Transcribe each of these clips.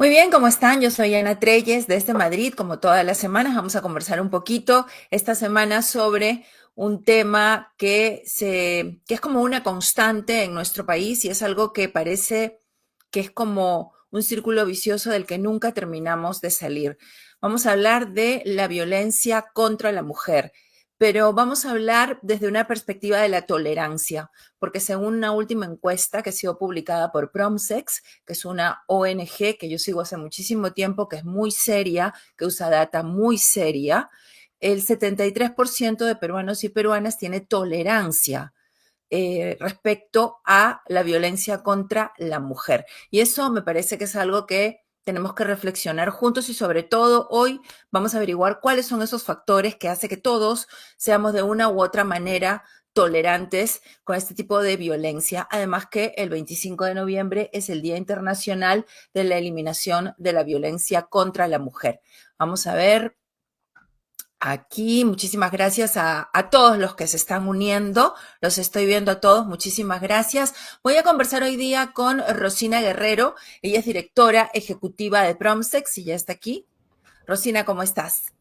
Muy bien, ¿cómo están? Yo soy Ana Treyes desde Madrid. Como todas las semanas, vamos a conversar un poquito esta semana sobre un tema que es como una constante en nuestro país y es algo que parece que es como un círculo vicioso del que nunca terminamos de salir. Vamos a hablar de la violencia contra la mujer, pero vamos a hablar desde una perspectiva de la tolerancia, porque según una última encuesta que ha sido publicada por Promsex, que es una ONG que yo sigo hace muchísimo tiempo, que es muy seria, que usa data muy seria, el 73% de peruanos y peruanas tiene tolerancia respecto a la violencia contra la mujer. Y eso me parece que es algo que tenemos que reflexionar juntos y sobre todo hoy vamos a averiguar cuáles son esos factores que hace que todos seamos de una u otra manera tolerantes con este tipo de violencia. Además que el 25 de noviembre es el Día Internacional de la Eliminación de la Violencia contra la Mujer. Vamos a ver aquí, muchísimas gracias a todos los que se están uniendo. Los estoy viendo a todos, muchísimas gracias. Voy a conversar hoy día con Rosina Guerrero. Ella es directora ejecutiva de Promsex y ya está aquí. Rosina, ¿cómo estás?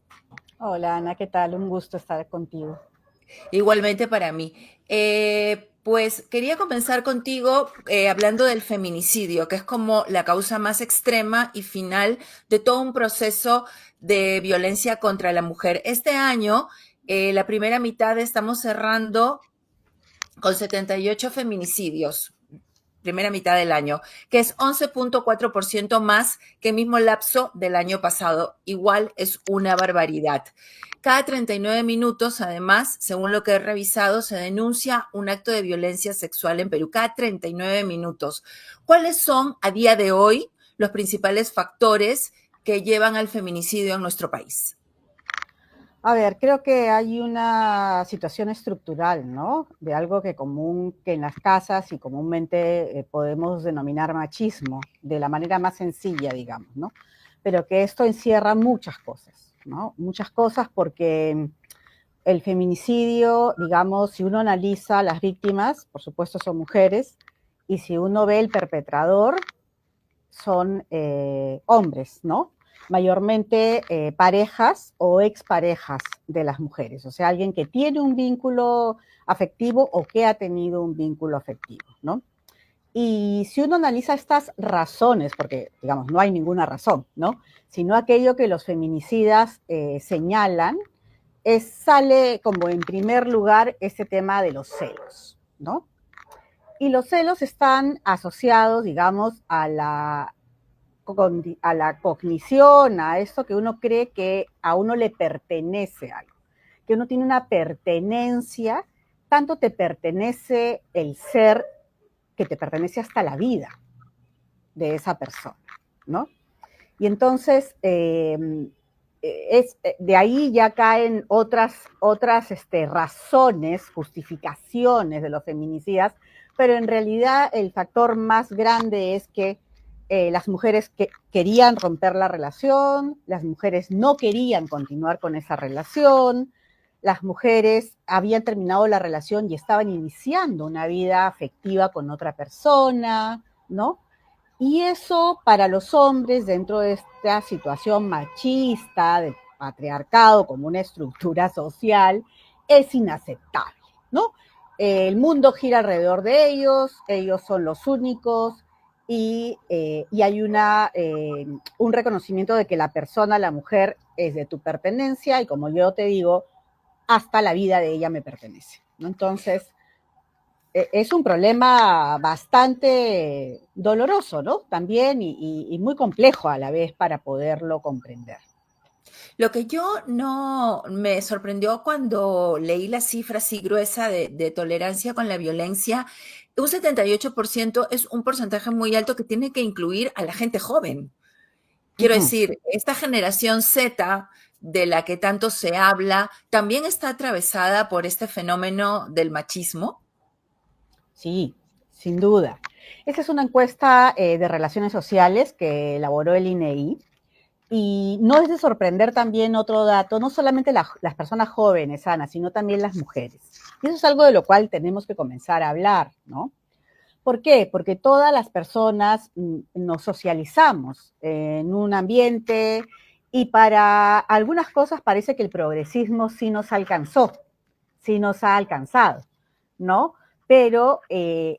Hola Ana, ¿qué tal? Un gusto estar contigo. Igualmente para mí. Pues quería comenzar contigo hablando del feminicidio, que es como la causa más extrema y final de todo un proceso de violencia contra la mujer. Este año, la primera mitad estamos cerrando con 78 feminicidios, primera mitad del año, que es 11.4% más que el mismo lapso del año pasado. Igual es una barbaridad. Cada 39 minutos, además, según lo que he revisado, se denuncia un acto de violencia sexual en Perú. Cada 39 minutos. ¿Cuáles son a día de hoy los principales factores que llevan al feminicidio en nuestro país? A ver, creo que hay una situación estructural, ¿no? De algo que en las casas y comúnmente podemos denominar machismo, de la manera más sencilla, digamos, ¿no? Pero que esto encierra muchas cosas, ¿no? Muchas cosas porque el feminicidio, digamos, si uno analiza las víctimas, por supuesto son mujeres, y si uno ve el perpetrador, son hombres, ¿no? Mayormente parejas o exparejas de las mujeres, o sea, alguien que tiene un vínculo afectivo o que ha tenido un vínculo afectivo, ¿no? Y si uno analiza estas razones, porque digamos no hay ninguna razón, ¿no? Sino aquello que los feminicidas señalan, sale como en primer lugar ese tema de los celos, ¿no? Y los celos están asociados, digamos, a la cognición, a eso que uno cree que a uno le pertenece algo, que uno tiene una pertenencia, tanto te pertenece el ser que te pertenece hasta la vida de esa persona, ¿no? Y entonces, de ahí ya caen otras razones, justificaciones de los feminicidas, pero en realidad el factor más grande es que las mujeres que querían romper la relación, las mujeres no querían continuar con esa relación, las mujeres habían terminado la relación y estaban iniciando una vida afectiva con otra persona, ¿no? Y eso para los hombres, dentro de esta situación machista, de patriarcado como una estructura social, es inaceptable, ¿no? El mundo gira alrededor de ellos son los únicos y hay un reconocimiento de que la persona, la mujer, es de tu pertenencia y como yo te digo, hasta la vida de ella me pertenece, ¿no? Entonces, es un problema bastante doloroso, ¿no? También y muy complejo a la vez para poderlo comprender. Lo que yo no me sorprendió cuando leí la cifra así gruesa de tolerancia con la violencia, un 78% es un porcentaje muy alto que tiene que incluir a la gente joven. Quiero Ujú. decir, esta generación Z de la que tanto se habla, también está atravesada por este fenómeno del machismo. Sí, sin duda. Esta es una encuesta de relaciones sociales que elaboró el INEI. Y no es de sorprender también otro dato, no solamente las personas jóvenes, Ana, sino también las mujeres. Y eso es algo de lo cual tenemos que comenzar a hablar, ¿no? ¿Por qué? Porque todas las personas nos socializamos en un ambiente y para algunas cosas parece que el progresismo sí nos alcanzó, sí nos ha alcanzado, ¿no? Pero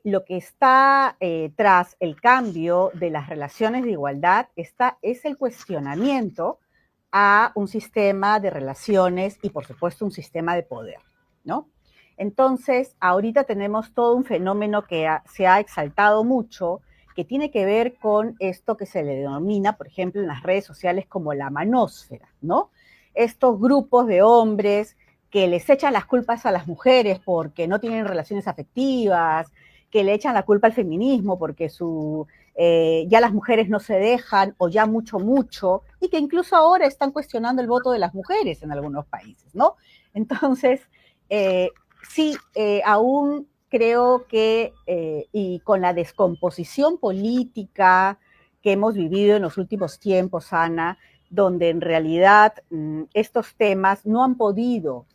lo que está tras el cambio de las relaciones de igualdad es el cuestionamiento a un sistema de relaciones y, por supuesto, un sistema de poder, ¿no? Entonces, ahorita tenemos todo un fenómeno que se ha exaltado mucho, que tiene que ver con esto que se le denomina, por ejemplo, en las redes sociales como la manósfera, ¿no? Estos grupos de hombres que les echan las culpas a las mujeres porque no tienen relaciones afectivas, que le echan la culpa al feminismo porque ya las mujeres no se dejan o ya mucho, y que incluso ahora están cuestionando el voto de las mujeres en algunos países, ¿no? Entonces, eh, sí, aún creo que, y con la descomposición política que hemos vivido en los últimos tiempos, Ana, donde en realidad estos temas no han podido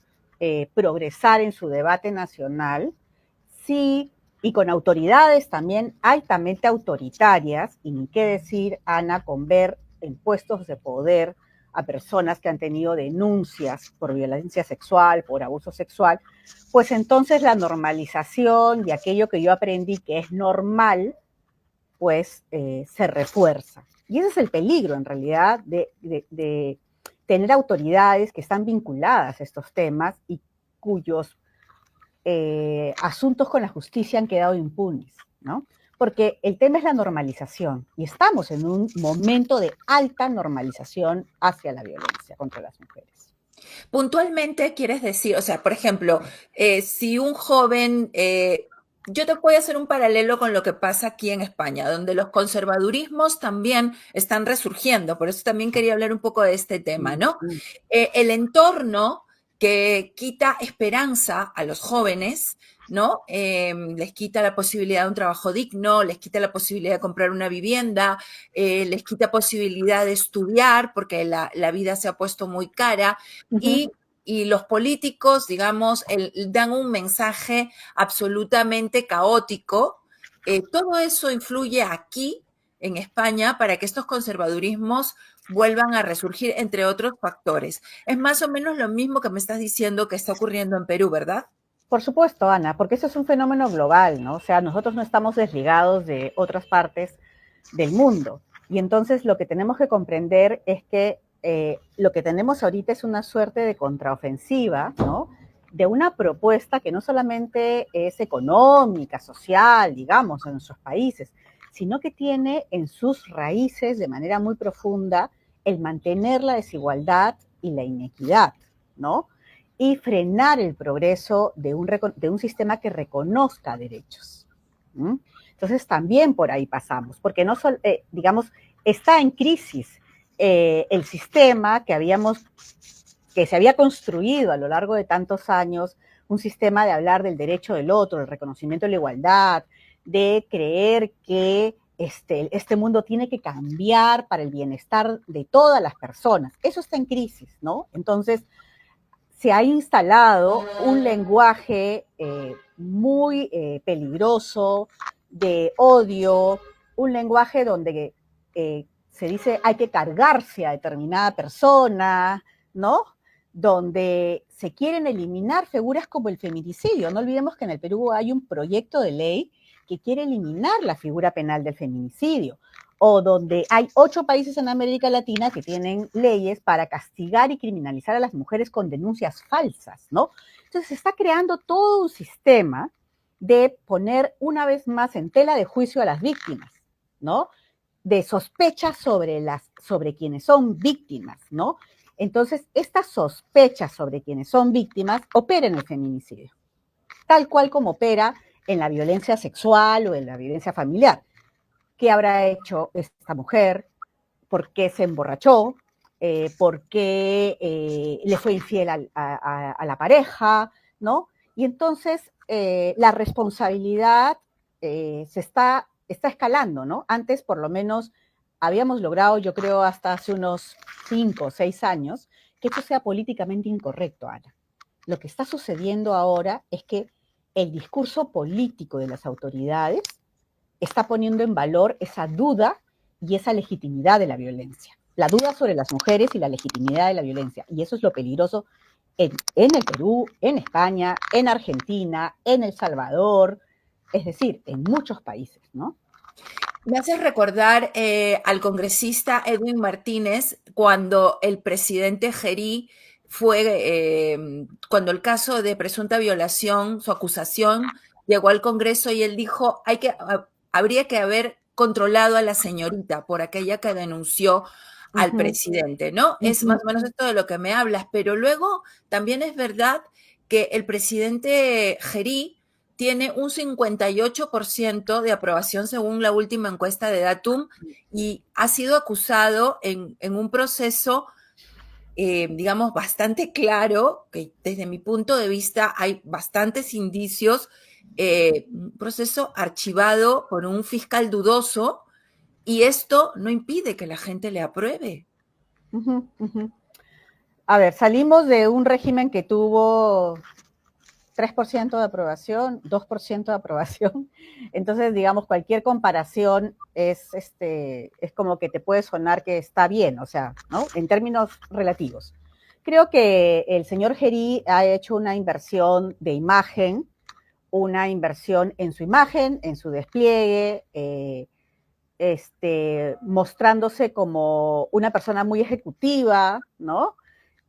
progresar en su debate nacional, sí, y con autoridades también altamente autoritarias, y ni qué decir, Ana, con ver en puestos de poder a personas que han tenido denuncias por violencia sexual, por abuso sexual, pues entonces la normalización y aquello que yo aprendí que es normal, pues se refuerza. Y ese es el peligro, en realidad, de tener autoridades que están vinculadas a estos temas y cuyos asuntos con la justicia han quedado impunes, ¿no? Porque el tema es la normalización y estamos en un momento de alta normalización hacia la violencia contra las mujeres. Puntualmente quieres decir, o sea, por ejemplo, si un joven, yo te voy a hacer un paralelo con lo que pasa aquí en España, donde los conservadurismos también están resurgiendo, por eso también quería hablar un poco de este tema, ¿no? El entorno que quita esperanza a los jóvenes, ¿no? Les quita la posibilidad de un trabajo digno, les quita la posibilidad de comprar una vivienda, les quita posibilidad de estudiar porque la vida se ha puesto muy cara Uh -huh. y los políticos, digamos, dan un mensaje absolutamente caótico. Todo eso influye aquí, en España, para que estos conservadurismos vuelvan a resurgir, entre otros factores. Es más o menos lo mismo que me estás diciendo que está ocurriendo en Perú, ¿verdad? Por supuesto, Ana, porque eso es un fenómeno global, ¿no? O sea, nosotros no estamos desligados de otras partes del mundo. Y entonces lo que tenemos que comprender es que lo que tenemos ahorita es una suerte de contraofensiva, ¿no? De una propuesta que no solamente es económica, social, digamos, en nuestros países, sino que tiene en sus raíces de manera muy profunda el mantener la desigualdad y la inequidad, ¿no? Y frenar el progreso de un sistema que reconozca derechos. ¿Mm? Entonces también por ahí pasamos, porque no digamos, está en crisis el sistema que se había construido a lo largo de tantos años, un sistema de hablar del derecho del otro, del reconocimiento de la igualdad, de creer que este mundo tiene que cambiar para el bienestar de todas las personas. Eso está en crisis, ¿no? Entonces, se ha instalado un lenguaje muy peligroso de odio, un lenguaje donde se dice hay que cargarse a determinada persona, ¿no? Donde se quieren eliminar figuras como el feminicidio. No olvidemos que en el Perú hay un proyecto de ley que quiere eliminar la figura penal del feminicidio, o donde hay 8 países en América Latina que tienen leyes para castigar y criminalizar a las mujeres con denuncias falsas, ¿no? Entonces se está creando todo un sistema de poner una vez más en tela de juicio a las víctimas, ¿no? De sospechas sobre quienes son víctimas, ¿no? Entonces, esta sospecha sobre quienes son víctimas opera en el feminicidio, tal cual como opera en la violencia sexual o en la violencia familiar. ¿Qué habrá hecho esta mujer? ¿Por qué se emborrachó? ¿Por qué le fue infiel a la pareja? ¿No? Y entonces la responsabilidad está escalando, ¿no? Antes, por lo menos, habíamos logrado, yo creo, hasta hace unos 5 o 6 años, que esto sea políticamente incorrecto, Ana. Lo que está sucediendo ahora es que el discurso político de las autoridades está poniendo en valor esa duda y esa legitimidad de la violencia. La duda sobre las mujeres y la legitimidad de la violencia. Y eso es lo peligroso en el Perú, en España, en Argentina, en El Salvador, es decir, en muchos países, ¿no? Me haces recordar al congresista Edwin Martínez cuando el presidente Gerí cuando el caso de presunta violación, su acusación, llegó al Congreso y él dijo, habría que haber controlado a la señorita por aquella que denunció al presidente, ¿no? Es más o menos esto de lo que me hablas, pero luego también es verdad que el presidente Gerí tiene un 58% de aprobación según la última encuesta de Datum y ha sido acusado en un proceso, digamos, bastante claro, que desde mi punto de vista hay bastantes indicios, un proceso archivado por un fiscal dudoso y esto no impide que la gente le apruebe. A ver, salimos de un régimen que tuvo 3% de aprobación, 2% de aprobación. Entonces, digamos, cualquier comparación es como que te puede sonar que está bien, o sea, ¿no? En términos relativos. Creo que el señor Gerí ha hecho una inversión de imagen, una inversión en su imagen, en su despliegue, mostrándose como una persona muy ejecutiva, ¿no?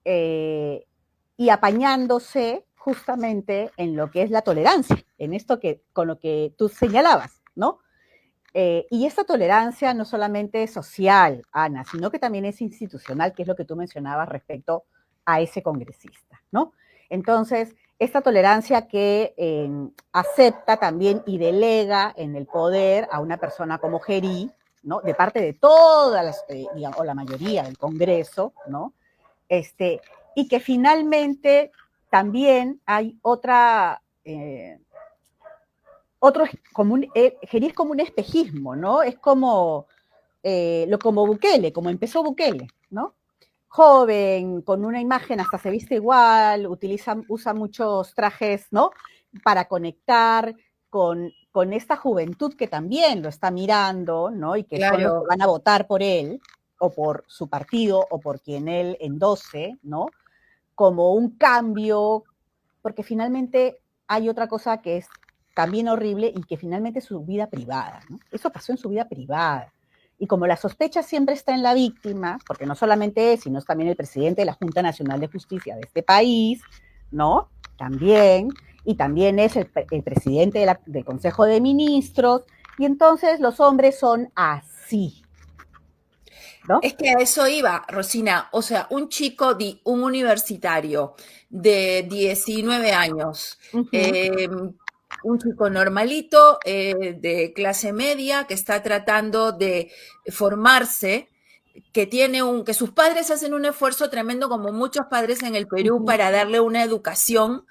Y apañándose justamente en lo que es la tolerancia, en esto con lo que tú señalabas, ¿no? Y esta tolerancia no solamente es social, Ana, sino que también es institucional, que es lo que tú mencionabas respecto a ese congresista, ¿no? Entonces, esta tolerancia que acepta también y delega en el poder a una persona como Gerí, ¿no? De parte de todas las, digamos, o la mayoría del Congreso, ¿no? Y que finalmente también hay Gerí es como un espejismo, ¿no? Es como Bukele, como empezó Bukele, ¿no? Joven, con una imagen, hasta se viste igual, usa muchos trajes, ¿no? Para conectar con esta juventud que también lo está mirando, ¿no? Y que son los que Claro. van a votar por él, o por su partido, o por quien él endose, ¿no? Como un cambio, porque finalmente hay otra cosa que es también horrible y que finalmente es su vida privada, ¿no? Eso pasó en su vida privada. Y como la sospecha siempre está en la víctima, porque no solamente es, sino es también el presidente de la Junta Nacional de Justicia de este país, ¿no? También, y también es el presidente del Consejo de Ministros, y entonces los hombres son así, ¿no? Es que a eso iba, Rosina. O sea, un universitario de 19 años, Uh -huh. un chico normalito, de clase media, que está tratando de formarse, que sus padres hacen un esfuerzo tremendo, como muchos padres en el Uh Perú, -huh. para darle una educación,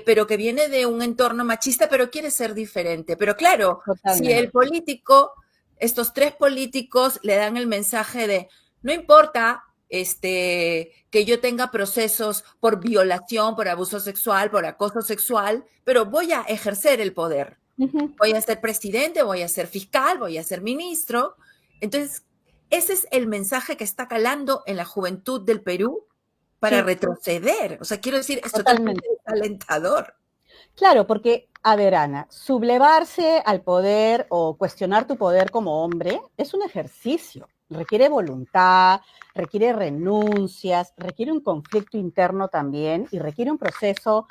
pero que viene de un entorno machista, pero quiere ser diferente. Pero claro, si Totalmente. el político, estos tres políticos le dan el mensaje de, no importa que yo tenga procesos por violación, por abuso sexual, por acoso sexual, pero voy a ejercer el poder. Uh -huh. Voy a ser presidente, voy a ser fiscal, voy a ser ministro. Entonces, ese es el mensaje que está calando en la juventud del Perú para Sí, retroceder. O sea, quiero decir, es totalmente totalmente. desalentador. Claro, porque, a ver, Ana, sublevarse al poder o cuestionar tu poder como hombre es un ejercicio. Requiere voluntad, requiere renuncias, requiere un conflicto interno también y requiere un proceso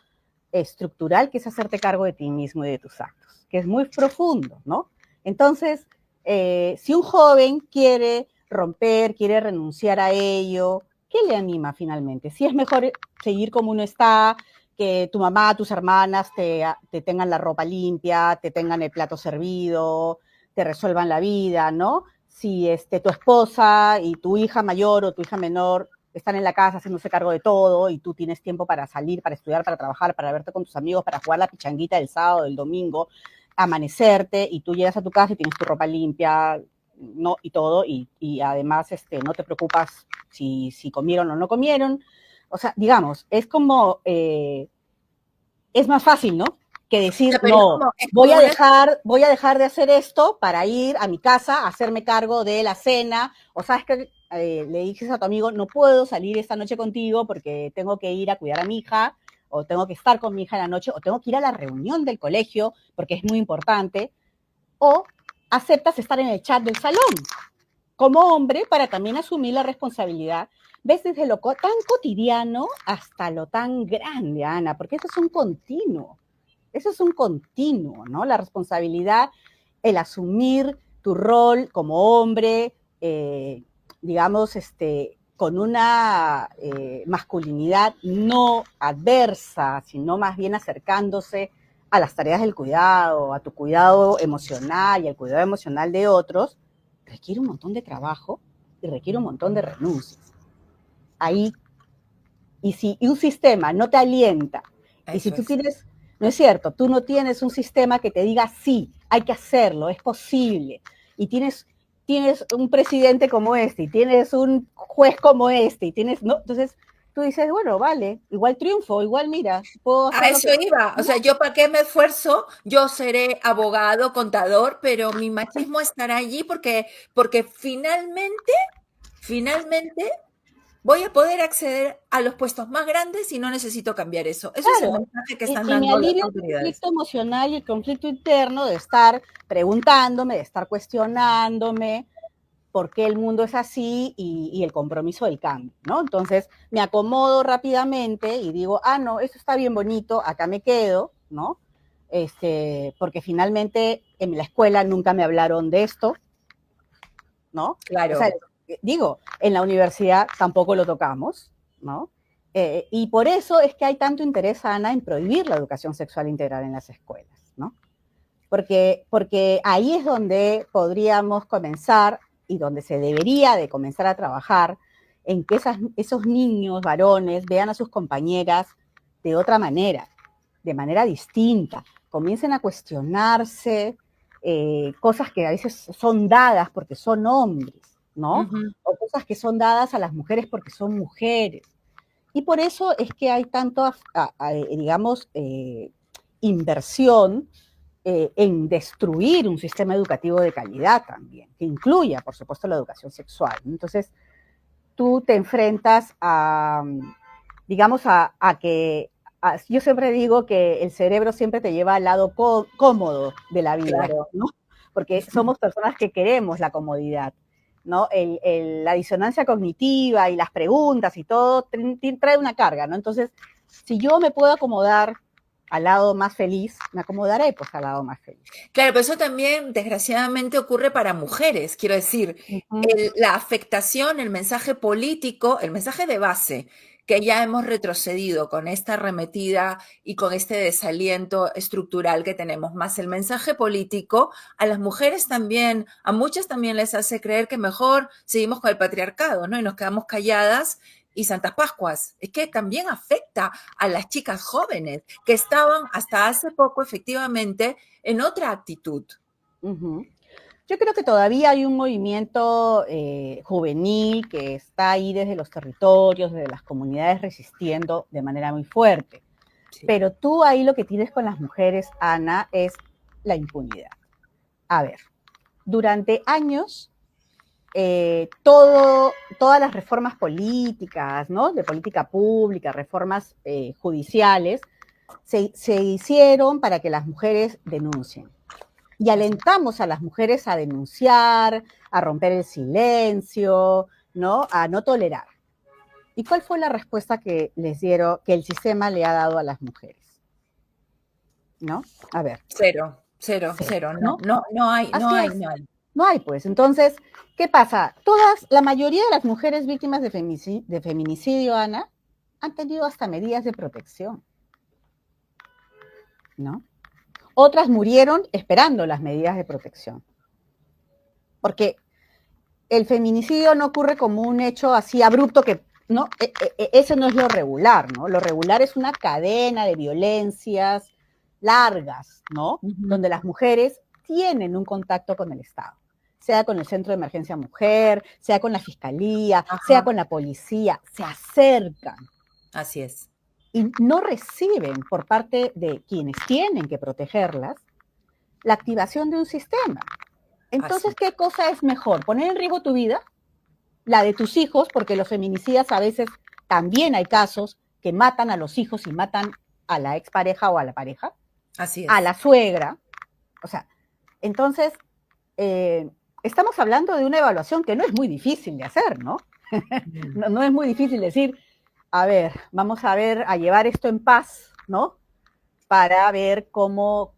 estructural que es hacerte cargo de ti mismo y de tus actos, que es muy profundo, ¿no? Entonces, si un joven quiere romper, quiere renunciar a ello, ¿qué le anima finalmente? Si es mejor seguir como uno está, que tu mamá, tus hermanas te tengan la ropa limpia, te tengan el plato servido, te resuelvan la vida, ¿no? Si tu esposa y tu hija mayor o tu hija menor están en la casa haciéndose cargo de todo y tú tienes tiempo para salir, para estudiar, para trabajar, para verte con tus amigos, para jugar la pichanguita del sábado, del domingo, amanecerte y tú llegas a tu casa y tienes tu ropa limpia, ¿no? Y todo, y además no te preocupas si comieron o no comieron. O sea, digamos, es como, es más fácil, ¿no? que O sea, decir, pero no, es como una... voy a dejar de hacer esto para ir a mi casa a hacerme cargo de la cena, o sabes que le dices a tu amigo, no puedo salir esta noche contigo porque tengo que ir a cuidar a mi hija, o tengo que estar con mi hija en la noche, o tengo que ir a la reunión del colegio porque es muy importante, o aceptas estar en el chat del salón como hombre para también asumir la responsabilidad. ¿Ves? Desde lo tan cotidiano hasta lo tan grande, Ana, porque eso es un continuo. Eso es un continuo, ¿no? La responsabilidad, el asumir tu rol como hombre, digamos, con una masculinidad no adversa, sino más bien acercándose a las tareas del cuidado, a tu cuidado emocional y al cuidado emocional de otros, requiere un montón de trabajo y requiere un montón de renuncias. Ahí, y si un sistema no te alienta, y si Eso tú es. tienes, no es cierto, tú no tienes un sistema que te diga sí, hay que hacerlo, es posible, y tienes un presidente como este, y tienes un juez como este, y tienes, ¿no? Entonces tú dices, bueno, vale, igual triunfo, igual mira, puedo A hacer lo eso que... iba, o ¿no? sea, yo para qué me esfuerzo, yo seré abogado, contador, pero mi machismo estará allí porque finalmente voy a poder acceder a los puestos más grandes y no necesito cambiar eso. Eso es el Claro, mensaje que están y me dando las alivia el autoridades. conflicto emocional y el conflicto interno de estar preguntándome, de estar cuestionándome, por qué el mundo es así y el compromiso del cambio, ¿no? Entonces me acomodo rápidamente y digo, ah, no, eso está bien bonito, acá me quedo, ¿no? Porque finalmente en la escuela nunca me hablaron de esto, ¿no? O sea, Claro. digo, en la universidad tampoco lo tocamos, ¿no? Y por eso es que hay tanto interés, Ana, en prohibir la educación sexual integral en las escuelas, ¿no? Porque ahí es donde podríamos comenzar y donde se debería de comenzar a trabajar en que esos niños varones vean a sus compañeras de otra manera, de manera distinta, comiencen a cuestionarse cosas que a veces son dadas porque son hombres, ¿no? Ujú. O cosas que son dadas a las mujeres porque son mujeres. Y por eso es que hay tanto, digamos, inversión en destruir un sistema educativo de calidad también, que incluya, por supuesto, la educación sexual. Entonces, tú te enfrentas a, digamos, a que, yo siempre digo que el cerebro siempre te lleva al lado cómodo de la vida, Claro. ¿no? Porque somos personas que queremos la comodidad, ¿no? La disonancia cognitiva y las preguntas y todo trae una carga, ¿no? Entonces, si yo me puedo acomodar al lado más feliz, me acomodaré pues al lado más feliz. Claro, pero eso también desgraciadamente ocurre para mujeres. Quiero decir, Uh -huh. la afectación, el mensaje político, el mensaje de base, que ya hemos retrocedido con esta arremetida y con este desaliento estructural que tenemos, más el mensaje político, a las mujeres también, a muchas también les hace creer que mejor seguimos con el patriarcado, ¿no? Y nos quedamos calladas y Santas Pascuas. Es que también afecta a las chicas jóvenes que estaban hasta hace poco efectivamente en otra actitud. Uh -huh. Yo creo que todavía hay un movimiento juvenil que está ahí desde los territorios, desde las comunidades resistiendo de manera muy fuerte. Sí. Pero tú ahí lo que tienes con las mujeres, Ana, es la impunidad. A ver, durante años, todas las reformas políticas, ¿no? De política pública, reformas judiciales, se hicieron para que las mujeres denuncien. Y alentamos a las mujeres a denunciar, a romper el silencio, ¿no? A no tolerar. ¿Y cuál fue la respuesta que les dieron, que el sistema le ha dado a las mujeres? ¿No? A ver. Cero, cero, Cero, cero. No, ¿no? no, no hay, no Así hay, es. no hay. No hay, pues. Entonces, ¿qué pasa? La mayoría de las mujeres víctimas de feminicidio, Ana, han tenido hasta medidas de protección, ¿no? Otras murieron esperando las medidas de protección. Porque el feminicidio no ocurre como un hecho así abrupto que, ¿no? Ese no es lo regular, ¿no? Lo regular es una cadena de violencias largas, ¿no? Uh -huh. Donde las mujeres tienen un contacto con el Estado, sea con el Centro de Emergencia Mujer, sea con la Fiscalía, sea Ajá, con la policía, se acercan. así es. y no reciben por parte de quienes tienen que protegerlas la activación de un sistema. Entonces, Así. ¿qué cosa es mejor? ¿Poner en riesgo tu vida? La de tus hijos, porque los feminicidas a veces también hay casos que matan a los hijos y matan a la expareja o a la pareja, Así a es. la suegra. O sea, entonces, estamos hablando de una evaluación que no es muy difícil de hacer, ¿no? Mm. No, no es muy difícil decir, a ver, vamos a ver, a llevar esto en paz, ¿no? Para ver cómo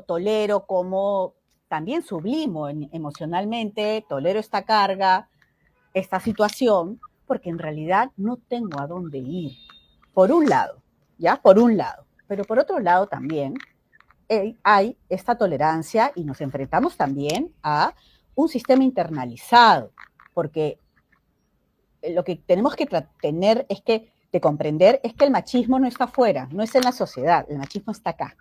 tolero, cómo también sublimo emocionalmente, tolero esta carga, esta situación, porque en realidad no tengo a dónde ir. Por un lado, ¿ya? Por un lado. Pero por otro lado también hay esta tolerancia y nos enfrentamos también a un sistema internalizado, porque lo que tenemos que tener es que, de comprender, es que el machismo no está afuera, no es en la sociedad, el machismo está acá,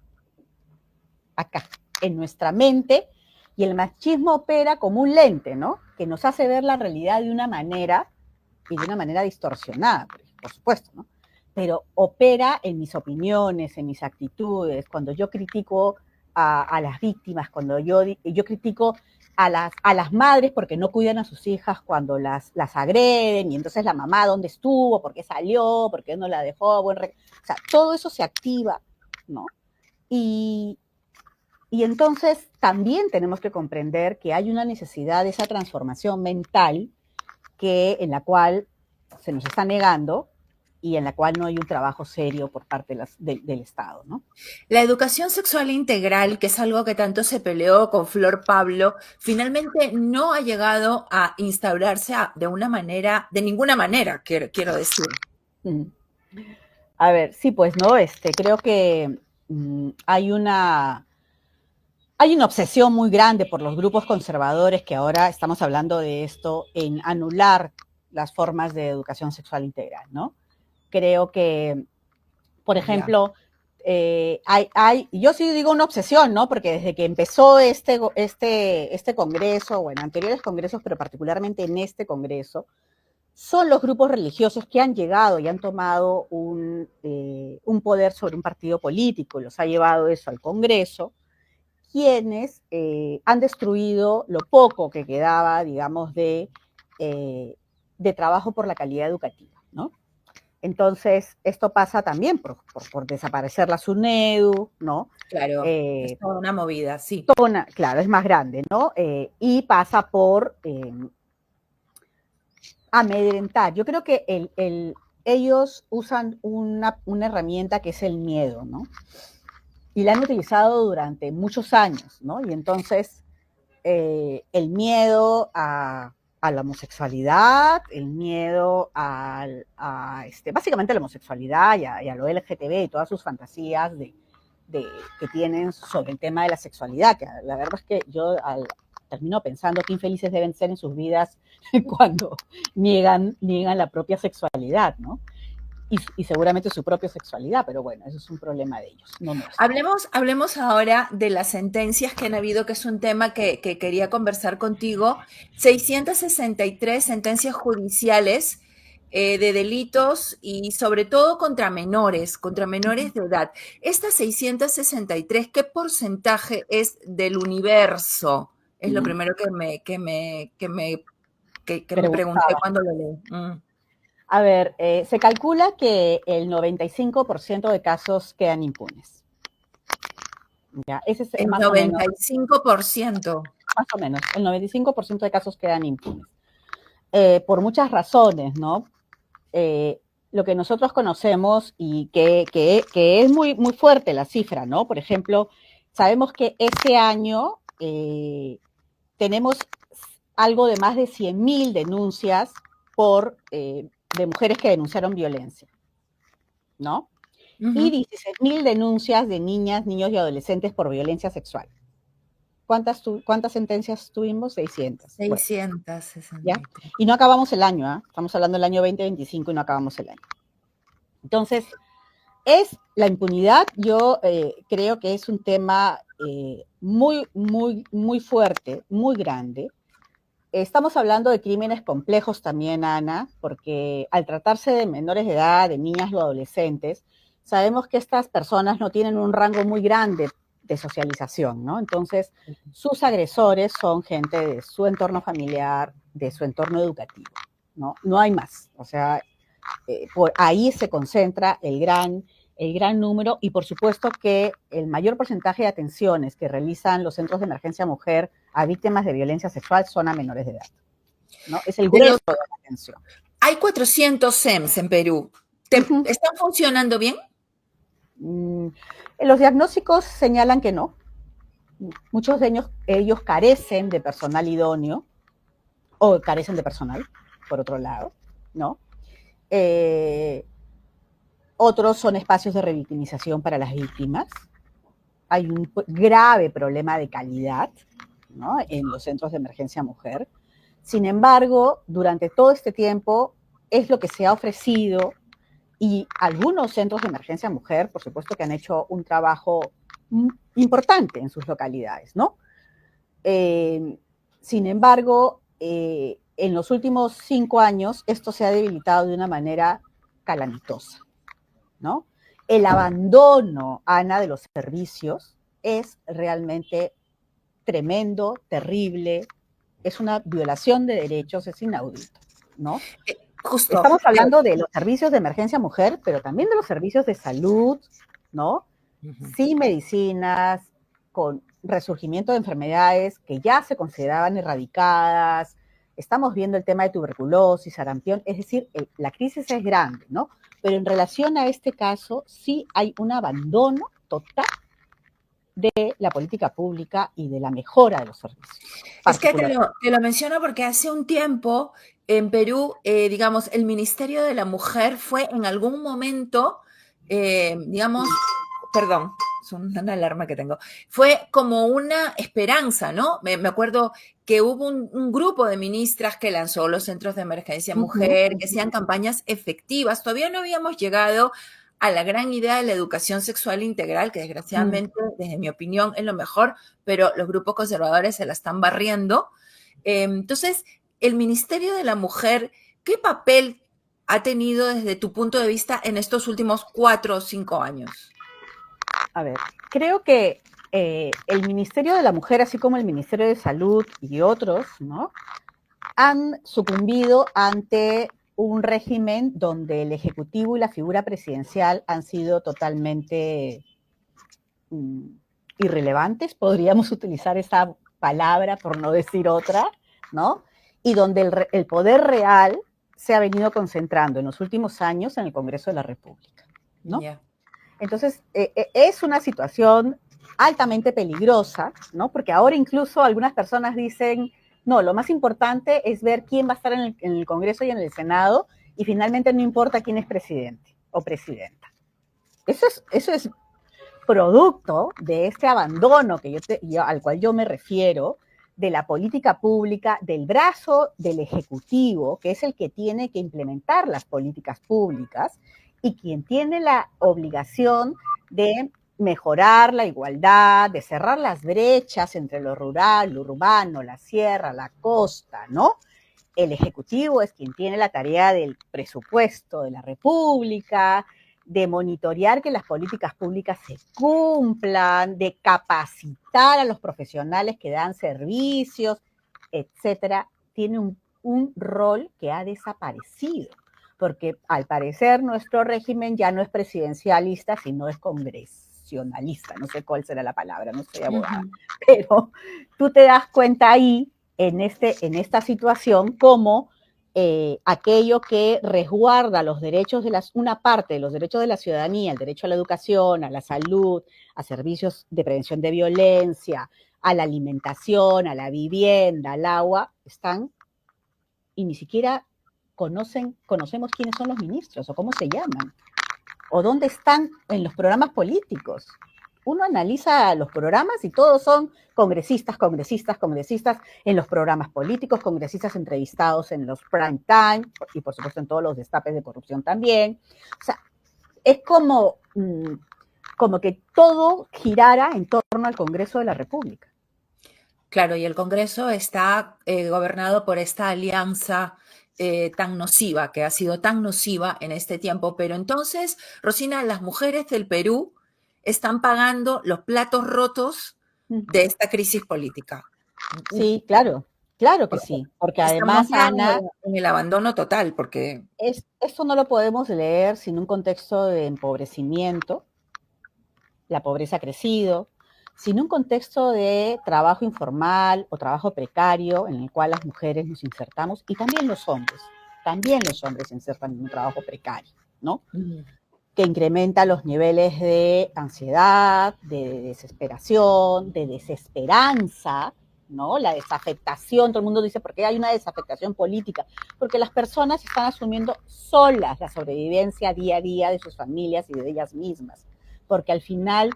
en nuestra mente, y el machismo opera como un lente, ¿no? Que nos hace ver la realidad de una manera y de una manera distorsionada, por supuesto, ¿no? Pero opera en mis opiniones, en mis actitudes, cuando yo critico a las víctimas, cuando yo critico a las madres porque no cuidan a sus hijas cuando las agreden, y entonces la mamá, ¿dónde estuvo? ¿Por qué salió? ¿Por qué no la dejó? O sea, todo eso se activa, ¿no? Y, y entonces también tenemos que comprender que hay una necesidad de esa transformación mental en la cual se nos está negando y en la cual no hay un trabajo serio por parte del Estado, ¿no? La educación sexual integral, que es algo que tanto se peleó con Flor Pablo, finalmente no ha llegado a instaurarse de una manera, de ninguna manera, quiero decir. Mm. A ver, sí, pues no, creo que hay una obsesión muy grande por los grupos conservadores que ahora estamos hablando de esto en anular las formas de educación sexual integral, ¿no? Creo que, por Ya. ejemplo, yo sí digo una obsesión, ¿no? Porque desde que empezó este congreso, o en anteriores congresos, pero particularmente en este congreso, son los grupos religiosos que han llegado y han tomado un poder sobre un partido político, los ha llevado eso al Congreso, quienes han destruido lo poco que quedaba, digamos, de trabajo por la calidad educativa, ¿no? Entonces, esto pasa también por desaparecer la SUNEDU, ¿no? Claro, es toda una movida, sí. Claro, es más grande, ¿no? Y pasa por amedrentar. Yo creo que ellos usan una herramienta que es el miedo, ¿no? Y la han utilizado durante muchos años, ¿no? Y entonces el miedo a la homosexualidad, el miedo básicamente a la homosexualidad y a lo LGTB y todas sus fantasías que tienen sobre el tema de la sexualidad, que la verdad es que yo termino pensando qué infelices deben ser en sus vidas cuando niegan la propia sexualidad, ¿no? Y seguramente su propia sexualidad, pero bueno, eso es un problema de ellos, no nuestro. Hablemos ahora de las sentencias que han habido, que es un tema que quería conversar contigo. 663 sentencias judiciales de delitos y sobre todo contra menores de edad. Estas 663, ¿qué porcentaje es del universo? Es lo primero que me pregunté Preguntaba. cuando lo leí. A ver, se calcula que el 95% de casos quedan impunes. ¿Ya? Ese es El más o menos, 95%. el 95% de casos quedan impunes. Por muchas razones, ¿no? Lo que nosotros conocemos y que es muy, muy fuerte la cifra, ¿no? Por ejemplo, sabemos que este año tenemos algo de más de 100.000 denuncias de mujeres que denunciaron violencia, ¿no? Y Ujú. 16.000 denuncias de niñas, niños y adolescentes por violencia sexual. ¿Cuántas sentencias tuvimos? 600. Bueno, ¿ya? 663. Y no acabamos el año, ¿eh? Estamos hablando del año 2025 y no acabamos el año. Entonces, es la impunidad, yo creo que es un tema muy, muy, muy fuerte, muy grande. Estamos hablando de crímenes complejos también, Ana, porque al tratarse de menores de edad, de niñas o adolescentes, sabemos que estas personas no tienen un rango muy grande de socialización, ¿no? Entonces, sus agresores son gente de su entorno familiar, de su entorno educativo, ¿no? No hay más. O sea, por ahí se concentra el gran número y por supuesto que el mayor porcentaje de atenciones que realizan los centros de emergencia mujer a víctimas de violencia sexual son a menores de edad, ¿no? Es el grueso de la atención. Hay 400 SEMS en Perú. ¿Están funcionando bien? Los diagnósticos señalan que no. Muchos de ellos carecen de personal idóneo o carecen de personal, por otro lado, ¿no? Otros son espacios de revictimización para las víctimas. Hay un grave problema de calidad, ¿no?, en los centros de emergencia mujer. Sin embargo, durante todo este tiempo es lo que se ha ofrecido y algunos centros de emergencia mujer, por supuesto que han hecho un trabajo importante en sus localidades, ¿no? Sin embargo, en los últimos 5 años esto se ha debilitado de una manera calamitosa, ¿no? El abandono, Ana, de los servicios es realmente tremendo, terrible, es una violación de derechos, es inaudito, ¿no? Justo. Estamos hablando de los servicios de emergencia mujer, pero también de los servicios de salud, ¿no? Sin medicinas, con resurgimiento de enfermedades que ya se consideraban erradicadas. Estamos viendo el tema de tuberculosis, sarampión, es decir, la crisis es grande, ¿no? Pero en relación a este caso, sí hay un abandono total de la política pública y de la mejora de los servicios. Es que te lo menciono porque hace un tiempo en Perú, digamos, el Ministerio de la Mujer fue en algún momento, digamos, perdón, es una alarma que tengo, fue como una esperanza, ¿no? Me acuerdo que hubo un grupo de ministras que lanzó los centros de emergencia mujer, que hacían campañas efectivas. Todavía no habíamos llegado a la gran idea de la educación sexual integral, que desgraciadamente, desde mi opinión, es lo mejor, pero los grupos conservadores se la están barriendo. Entonces, el Ministerio de la Mujer, ¿qué papel ha tenido desde tu punto de vista en estos últimos 4 o 5 años? A ver, creo que el Ministerio de la Mujer, así como el Ministerio de Salud y otros, ¿no?, han sucumbido ante un régimen donde el Ejecutivo y la figura presidencial han sido totalmente irrelevantes, podríamos utilizar esa palabra por no decir otra, ¿no? Y donde el poder real se ha venido concentrando en los últimos años en el Congreso de la República, ¿no? Yeah. Entonces, es una situación altamente peligrosa, ¿no? Porque ahora incluso algunas personas dicen, no, lo más importante es ver quién va a estar en el Congreso y en el Senado, y finalmente no importa quién es presidente o presidenta. Eso es producto de este abandono al cual yo me refiero, de la política pública, del brazo del Ejecutivo, que es el que tiene que implementar las políticas públicas y quien tiene la obligación de mejorar la igualdad, de cerrar las brechas entre lo rural, lo urbano, la sierra, la costa, ¿no? El Ejecutivo es quien tiene la tarea del presupuesto de la República, de monitorear que las políticas públicas se cumplan, de capacitar a los profesionales que dan servicios, etcétera. Tiene un rol que ha desaparecido, porque al parecer nuestro régimen ya no es presidencialista, sino es congresionalista. No sé cuál será la palabra, no soy abogada, pero tú te das cuenta ahí, en esta situación, como aquello que resguarda los derechos una parte de los derechos de la ciudadanía, el derecho a la educación, a la salud, a servicios de prevención de violencia, a la alimentación, a la vivienda, al agua, están y ni siquiera conocemos quiénes son los ministros o cómo se llaman o dónde están en los programas políticos. Uno analiza los programas y todos son congresistas en los programas políticos, congresistas entrevistados en los prime time y por supuesto en todos los destapes de corrupción también. O sea, es como que todo girara en torno al Congreso de la República. Claro, y el Congreso está gobernado por esta alianza tan nociva, que ha sido tan nociva en este tiempo. Pero entonces, Rosina, las mujeres del Perú están pagando los platos rotos de esta crisis política. Sí, claro, claro que sí, porque Estamos además, ya Ana, en el abandono total, porque esto no lo podemos leer sin un contexto de empobrecimiento, la pobreza ha crecido, sin un contexto de trabajo informal o trabajo precario en el cual las mujeres nos insertamos y también los hombres se insertan en un trabajo precario, ¿no? Que incrementa los niveles de ansiedad, de desesperación, de desesperanza, ¿no? La desafectación, todo el mundo dice, ¿por qué hay una desafectación política? Porque las personas están asumiendo solas la sobrevivencia día a día de sus familias y de ellas mismas. Porque al final,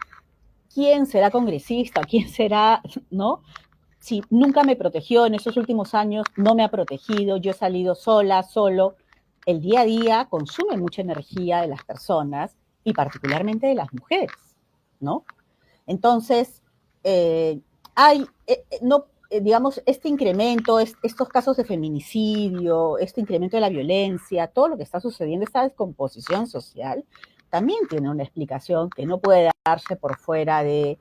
¿quién será congresista? ¿Quién será, no? Si nunca me protegió en estos últimos años, no me ha protegido, yo he salido sola, solo. El día a día consume mucha energía de las personas y particularmente de las mujeres, ¿no? Entonces, hay, no, digamos, este incremento, estos casos de feminicidio, este incremento de la violencia, todo lo que está sucediendo, esta descomposición social, también tiene una explicación que no puede darse por fuera de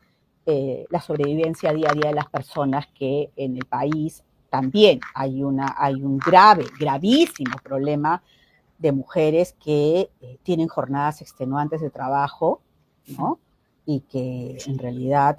la sobrevivencia día a día de las personas que en el país también hay un gravísimo problema de mujeres que tienen jornadas extenuantes de trabajo, ¿no? Y que en realidad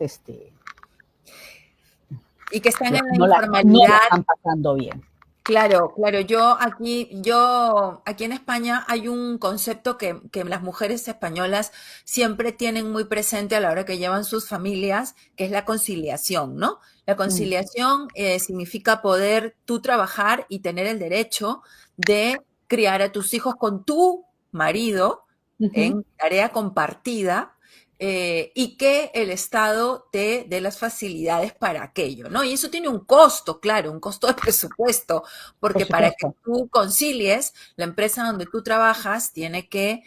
y que están en la no la informalidad. están pasando bien. Claro, claro. Aquí en España hay un concepto que las mujeres españolas siempre tienen muy presente a la hora que llevan sus familias, que es la conciliación, ¿no? La Mm, conciliación significa poder tú trabajar y tener el derecho de criar a tus hijos con tu marido ujú, en tarea compartida, y que el Estado te dé las facilidades para aquello, ¿no? Y eso tiene un costo, claro, un costo de presupuesto, por porque para que supuesto. tú concilies, la empresa donde tú trabajas tiene que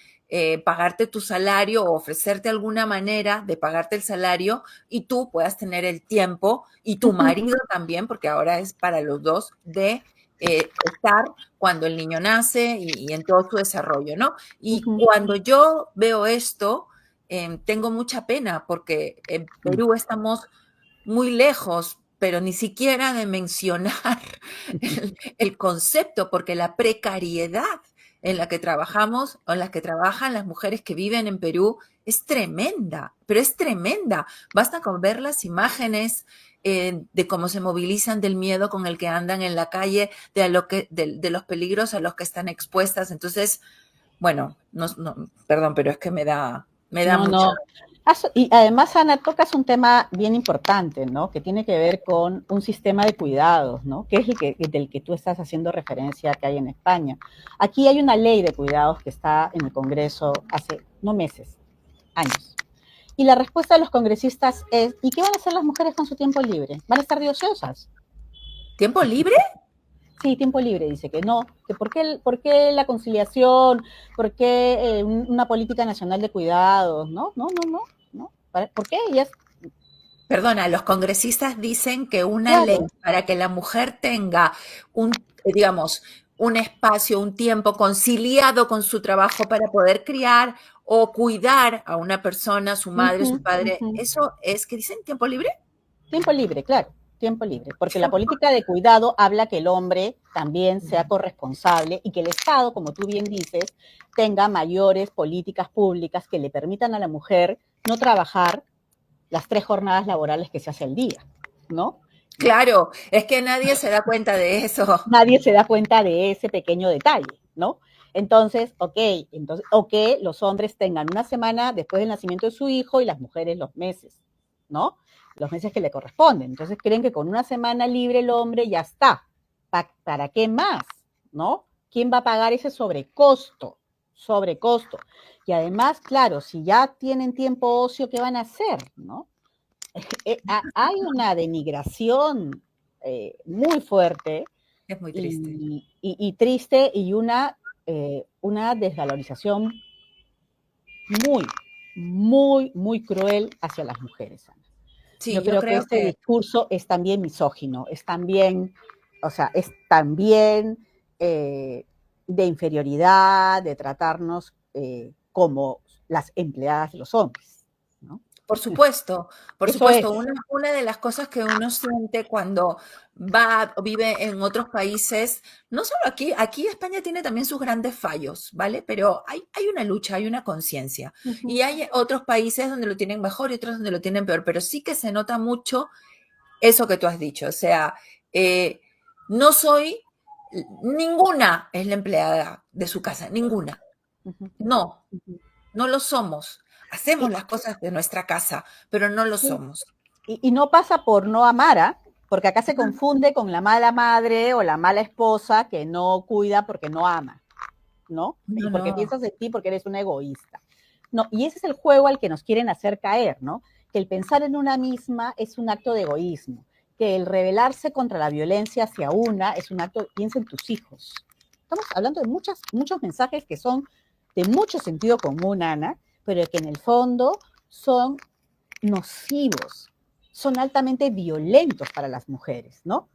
pagarte tu salario o ofrecerte alguna manera de pagarte el salario y tú puedas tener el tiempo y tu Ujú, marido también, porque ahora es para los dos, de estar cuando el niño nace y en todo su desarrollo, ¿no? Y ujú, cuando yo veo esto, tengo mucha pena porque en mm. Perú estamos muy lejos, pero ni siquiera de mencionar el concepto, porque la precariedad en la que trabajamos o en la que trabajan las mujeres que viven en Perú es tremenda, pero es tremenda. Basta con ver las imágenes de cómo se movilizan, del miedo con el que andan en la calle, de los peligros a los que están expuestas. Entonces, bueno, perdón, pero es que me da No, mucha. no. Y además, Ana, tocas un tema bien importante, ¿no? Que tiene que ver con un sistema de cuidados, ¿no? Que es del que tú estás haciendo referencia que hay en España. Aquí hay una ley de cuidados que está en el Congreso hace, no meses, años. Y la respuesta de los congresistas es, ¿y qué van a hacer las mujeres con su tiempo libre? ¿Van a estar de ociosas? ¿Tiempo libre? Sí, tiempo libre, dice que no, que por qué la conciliación, por qué una política nacional de cuidados, no, no, no, no, no, ¿por qué ellas? Perdona, los congresistas dicen que una ley Claro, para que la mujer tenga digamos, un espacio, un tiempo conciliado con su trabajo para poder criar o cuidar a una persona, su madre, su ujú, padre, ujú. ¿eso es que dicen tiempo libre? Tiempo libre, claro, tiempo libre, porque la política de cuidado habla que el hombre también sea corresponsable y que el Estado, como tú bien dices, tenga mayores políticas públicas que le permitan a la mujer no trabajar las 3 jornadas laborales que se hace al día, ¿no? Claro, es que nadie se da cuenta de eso. Nadie se da cuenta de ese pequeño detalle, ¿no? Entonces, o que los hombres tengan una semana después del nacimiento de su hijo y las mujeres los meses, ¿no? Los meses que le corresponden. Entonces creen que con una semana libre el hombre ya está. ¿Para qué más? ¿No? ¿Quién va a pagar ese sobrecosto? Sobrecosto. Y además, claro, si ya tienen tiempo ocio, ¿qué van a hacer? ¿No? Hay una denigración muy fuerte Es muy triste. y triste y una desvalorización muy, muy, muy cruel hacia las mujeres, Ana. Sí, Yo yo creo que creo este que discurso es también misógino, es también, o sea, es también, eh, de inferioridad, de tratarnos como las empleadas de los hombres, ¿no? Por supuesto, por Eso supuesto. es. Una de las cosas que uno siente cuando va o vive en otros países, no solo aquí, aquí España tiene también sus grandes fallos, ¿vale? Pero hay una lucha, hay una conciencia. Y Ujú. hay otros países donde lo tienen mejor y otros donde lo tienen peor, pero sí que se nota mucho eso que tú has dicho. O sea, eh, no soy, ninguna es la empleada de su casa, ninguna. Ujú. No, Ujú. no lo somos. Y, Hacemos las cosas de nuestra casa, pero no lo sí, somos. y no pasa por no amar, ¿ah? Porque acá se confunde con la mala madre o la mala esposa que no cuida porque no ama, ¿no? No, Y porque no. piensas en ti porque eres una egoísta. No, y ese es el juego al que nos quieren hacer caer, ¿no? Que el pensar en una misma es un acto de egoísmo, que el rebelarse contra la violencia hacia una es un acto, piensa en tus hijos. Estamos hablando de muchos mensajes que son de mucho sentido común, Ana, pero que en el fondo son nocivos, son altamente violentos para las mujeres, ¿no?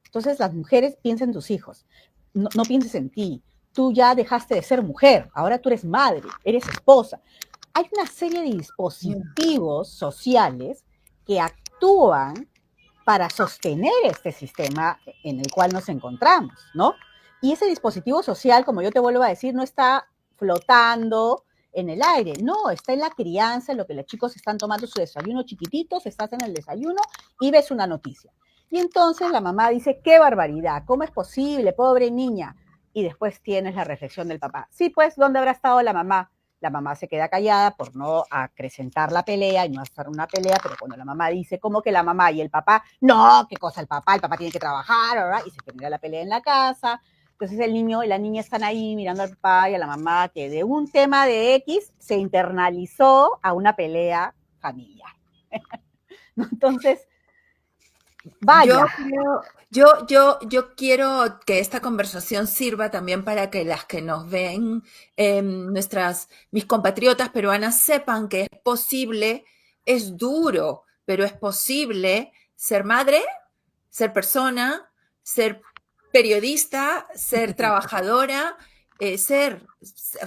Entonces las mujeres piensan en tus hijos, no pienses en ti, tú ya dejaste de ser mujer, ahora tú eres madre, eres esposa. Hay una serie de dispositivos sociales que actúan para sostener este sistema en el cual nos encontramos, ¿no? Y ese dispositivo social, como yo te vuelvo a decir, no está flotando en el aire, no, está en la crianza, en lo que los chicos están tomando su desayuno chiquititos, estás en el desayuno y ves una noticia. Y entonces la mamá dice, qué barbaridad, ¿cómo es posible, pobre niña? Y después tienes la reflexión del papá. Sí, pues, ¿dónde habrá estado la mamá? La mamá se queda callada por no acrecentar la pelea y no hacer una pelea, pero cuando la mamá dice, ¿cómo que la mamá y el papá? No, ¿qué cosa el papá tiene que trabajar, ¿verdad? Y se genera la pelea en la casa. Entonces el niño y la niña están ahí mirando al papá y a la mamá que de un tema de X se internalizó a una pelea familiar. Entonces, Yo vaya. creo, yo quiero que esta conversación sirva también para que las que nos ven, mis compatriotas peruanas sepan que es posible, es duro, pero es posible ser madre, ser persona, ser periodista, ser trabajadora, o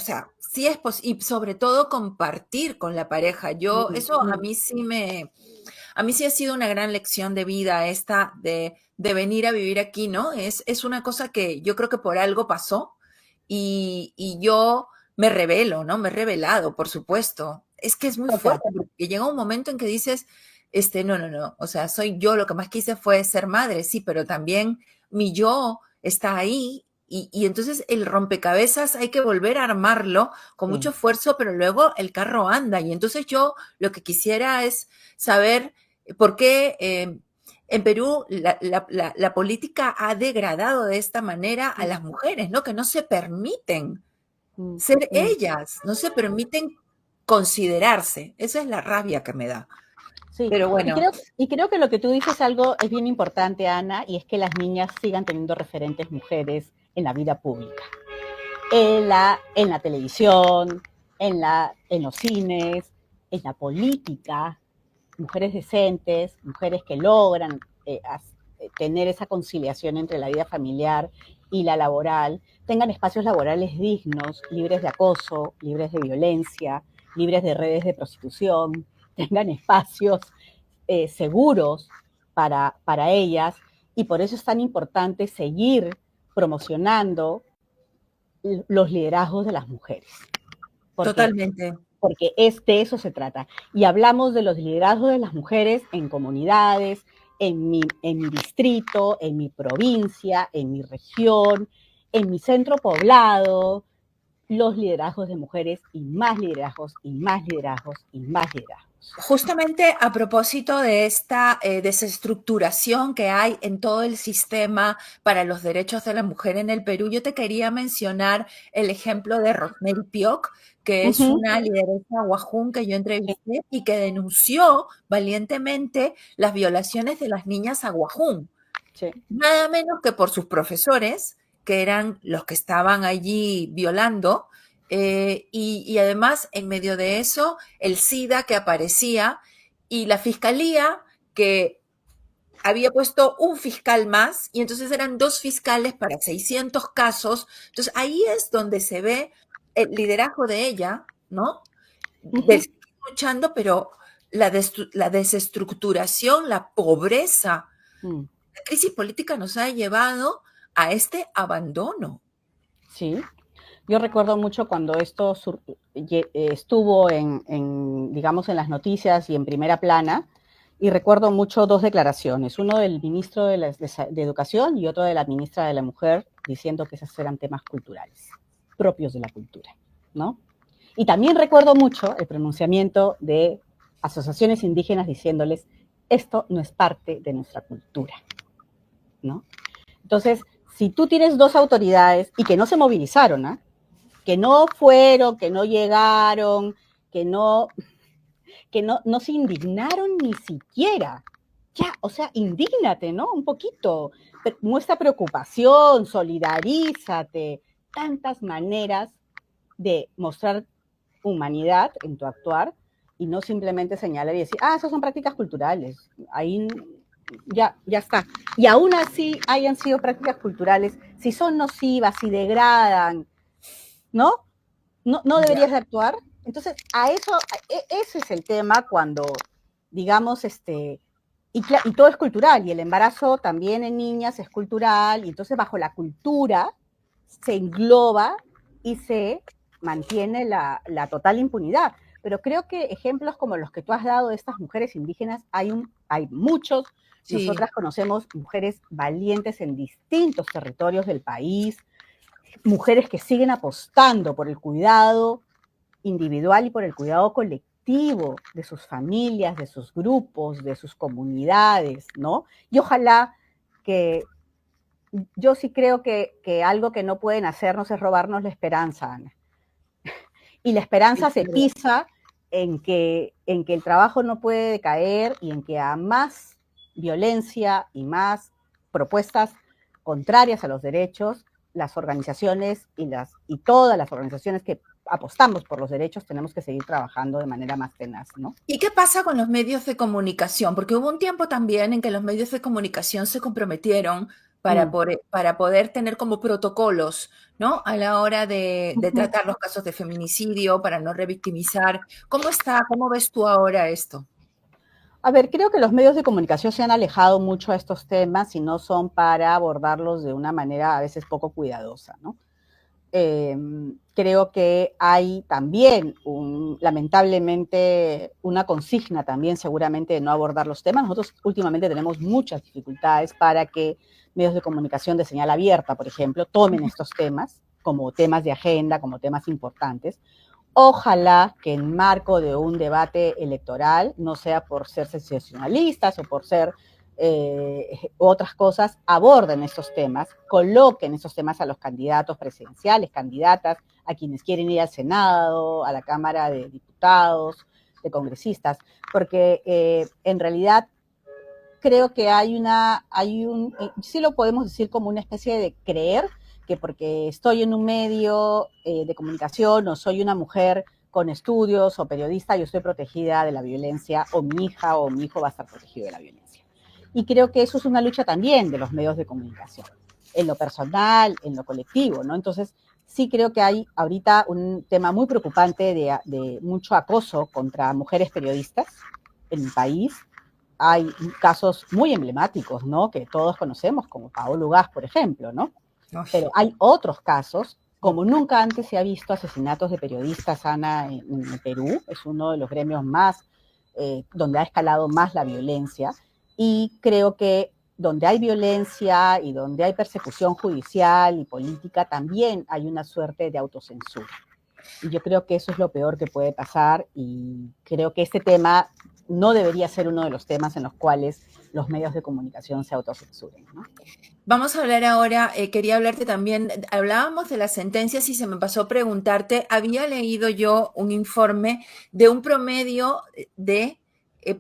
sea, sí es posible, y sobre todo compartir con la pareja. Yo, eso a mí sí ha sido una gran lección de vida esta de venir a vivir aquí, ¿no? Es una cosa que yo creo que por algo pasó y yo me revelo, ¿no? Me he revelado, por supuesto. Es que es muy Total. fuerte porque llega un momento en que dices, no, no, no, o sea, soy yo, lo que más quise fue ser madre, sí, pero también mi yo está ahí y entonces el rompecabezas hay que volver a armarlo con mucho Sí. esfuerzo, pero luego el carro anda y entonces yo lo que quisiera es saber por qué en Perú la política ha degradado de esta manera a las mujeres, ¿no? Que no se permiten Mm, ser mm. ellas, no se permiten considerarse. Esa es la rabia que me da. Sí, Pero bueno, y creo que lo que tú dices algo es bien importante, Ana, y es que las niñas sigan teniendo referentes mujeres en la vida pública, en la televisión, en los cines, en la política, mujeres decentes, mujeres que logran tener esa conciliación entre la vida familiar y la laboral, tengan espacios laborales dignos, libres de acoso, libres de violencia, libres de redes de prostitución, tengan espacios seguros para ellas, y por eso es tan importante seguir promocionando los liderazgos de las mujeres, porque totalmente. de eso se trata. Y hablamos de los liderazgos de las mujeres en comunidades, en mi distrito, en mi provincia, en mi región, en mi centro poblado, los liderazgos de mujeres y más liderazgos y más liderazgos y más liderazgos. Justamente a propósito de esta desestructuración que hay en todo el sistema para los derechos de la mujer en el Perú, yo te quería mencionar el ejemplo de Rosemary Pioch, que Uh es -huh. una lideresa guajún que yo Sí. entrevisté y que denunció valientemente las violaciones de las niñas a Guajún, Sí. nada menos que por sus profesores, que eran los que estaban allí violando, y además en medio de eso el SIDA que aparecía y la fiscalía que había puesto un fiscal más y entonces eran 2 fiscales para 600 casos. Entonces ahí es donde se ve el liderazgo de ella, ¿no? De Ujú. seguir luchando, pero la desestructuración, la pobreza, Mm. la crisis política nos ha llevado a este abandono. Sí, yo recuerdo mucho cuando esto estuvo digamos, en las noticias y en primera plana, y recuerdo mucho dos declaraciones, uno del ministro de Educación y otro de la ministra de la Mujer, diciendo que esos eran temas culturales, propios de la cultura, ¿no? Y también recuerdo mucho el pronunciamiento de asociaciones indígenas diciéndoles, esto no es parte de nuestra cultura, ¿no? Entonces, si tú tienes dos autoridades y que no se movilizaron, ¿eh? Que no fueron, que no llegaron, que no, no se indignaron ni siquiera. Ya, o sea, indígnate, ¿no? Un poquito. Muestra preocupación, solidarízate. Tantas maneras de mostrar humanidad en tu actuar y no simplemente señalar y decir, esas son prácticas culturales. Ahí ya está. Y aún así hayan sido prácticas culturales, si son nocivas, si degradan, ¿no? No Ya. deberías de actuar. Entonces, ese es el tema cuando, digamos, y todo es cultural, y el embarazo también en niñas es cultural, y entonces bajo la cultura se engloba y se mantiene la total impunidad. Pero creo que ejemplos como los que tú has dado de estas mujeres indígenas, hay muchos. Sí. Nosotras conocemos mujeres valientes en distintos territorios del país, mujeres que siguen apostando por el cuidado individual y por el cuidado colectivo de sus familias, de sus grupos, de sus comunidades, ¿no? Y ojalá que yo sí creo que algo que no pueden hacernos es robarnos la esperanza, Ana. Y la esperanza se pisa en que el trabajo no puede decaer y en que a más violencia y más propuestas contrarias a los derechos, las organizaciones y todas las organizaciones que apostamos por los derechos tenemos que seguir trabajando de manera más tenaz, ¿no? ¿Y qué pasa con los medios de comunicación? Porque hubo un tiempo también en que los medios de comunicación se comprometieron Mm. para poder tener como protocolos, ¿no? A la hora de Ujú. tratar los casos de feminicidio, para no revictimizar. ¿Cómo está? ¿Cómo ves tú ahora esto? A ver, creo que los medios de comunicación se han alejado mucho a estos temas y no son para abordarlos de una manera a veces poco cuidadosa, ¿no? Eh, Creo que hay también, lamentablemente, una consigna también seguramente de no abordar los temas. Nosotros últimamente tenemos muchas dificultades para que medios de comunicación de señal abierta, por ejemplo, tomen estos temas como temas de agenda, como temas importantes. Ojalá que en marco de un debate electoral, no sea por ser sensacionalistas o por ser otras cosas, aborden estos temas, coloquen esos temas a los candidatos presidenciales, candidatas, a quienes quieren ir al Senado, a la Cámara de Diputados, de congresistas, porque en realidad creo que sí lo podemos decir como una especie de creer que porque estoy en un medio de comunicación o soy una mujer con estudios o periodista, yo estoy protegida de la violencia, o mi hija o mi hijo va a estar protegido de la violencia. Y creo que eso es una lucha también de los medios de comunicación, en lo personal, en lo colectivo, ¿no? Entonces, sí creo que hay ahorita un tema muy preocupante de mucho acoso contra mujeres periodistas en mi país. Hay casos muy emblemáticos, ¿no? Que todos conocemos, como Paolo Gas, por ejemplo, ¿no? Ay, Pero hay otros casos, como nunca antes se ha visto asesinatos de periodistas, Ana, en el Perú. Es uno de los gremios más, donde ha escalado más la violencia. Y creo que donde hay violencia y donde hay persecución judicial y política, también hay una suerte de autocensura. Y yo creo que eso es lo peor que puede pasar y creo que este tema no debería ser uno de los temas en los cuales los medios de comunicación se autocensuren, ¿no? vamos a hablar ahora, quería hablarte también, hablábamos de las sentencias y se me pasó preguntarte, había leído yo un informe de un promedio de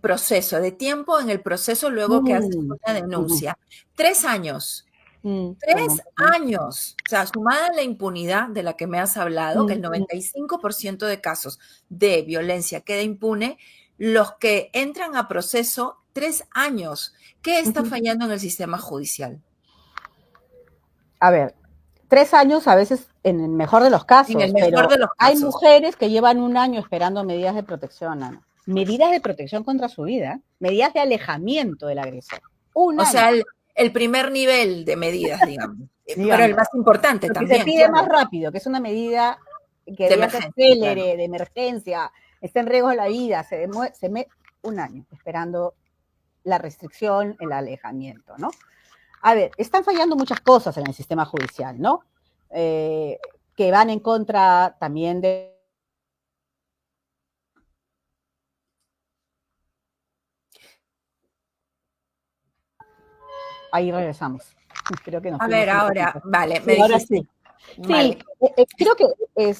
proceso, de tiempo en el proceso luego que haces Mm, una ujú, denuncia. 3 años. un Tres montón. años. O sea, sumada a la impunidad de la que me has hablado, que el Mm, 95% de casos de violencia queda impune, los que entran a proceso 3 años. ¿Qué está Ujú. fallando en el sistema judicial? A ver, 3 años a veces en el mejor de los En el casos, mejor pero de los hay casos. mujeres que llevan un año esperando medidas de protección, Ana. Medidas de protección contra su vida, medidas de alejamiento del agresor. Un O año, sea, el primer nivel de medidas, digamos, pero el digamos. más importante Lo que se también, pide más claro, rápido, que es una medida que de debía ser emergencia, claro. célere, de emergencia, está en riesgo de la vida, un año esperando la restricción, el alejamiento, ¿no? A ver, están fallando muchas cosas en el sistema judicial, ¿no? Eh, que van en contra también de... Ahí regresamos. Creo que nos A ver, fuimos un ahora, poquito. vale, me Sí, ahora dijiste, sí. Sí, vale. creo que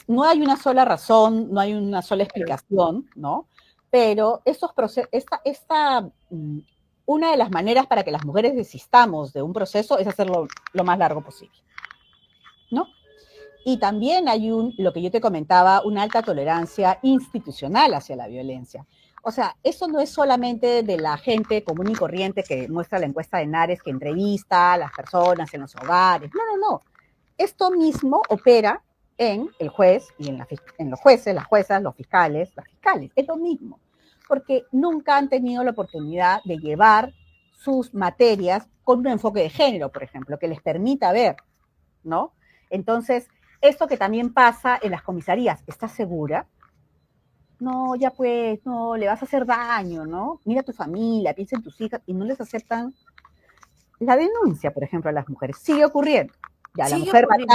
no hay una sola razón, no hay una sola explicación, ¿no? Pero estos procesos, una de las maneras para que las mujeres desistamos de un proceso es hacerlo lo más largo posible, ¿no? Y también hay lo que yo te comentaba, una alta tolerancia institucional hacia la violencia. O sea, eso no es solamente de la gente común y corriente que muestra la encuesta de Nares, que entrevista a las personas en los hogares. No, no, no. Esto mismo opera en el juez y en los jueces, las juezas, los fiscales, las fiscales. Es lo mismo. Porque nunca han tenido la oportunidad de llevar sus materias con un enfoque de género, por ejemplo, que les permita ver, ¿no? Entonces, esto que también pasa en las comisarías, ¿estás segura? No, ya pues, no, le vas a hacer daño, ¿no? Mira a tu familia, piensa en tus hijas y no les aceptan la denuncia, por ejemplo, a las mujeres. Sigue ocurriendo. Ya, la Sigue mujer ocurriendo.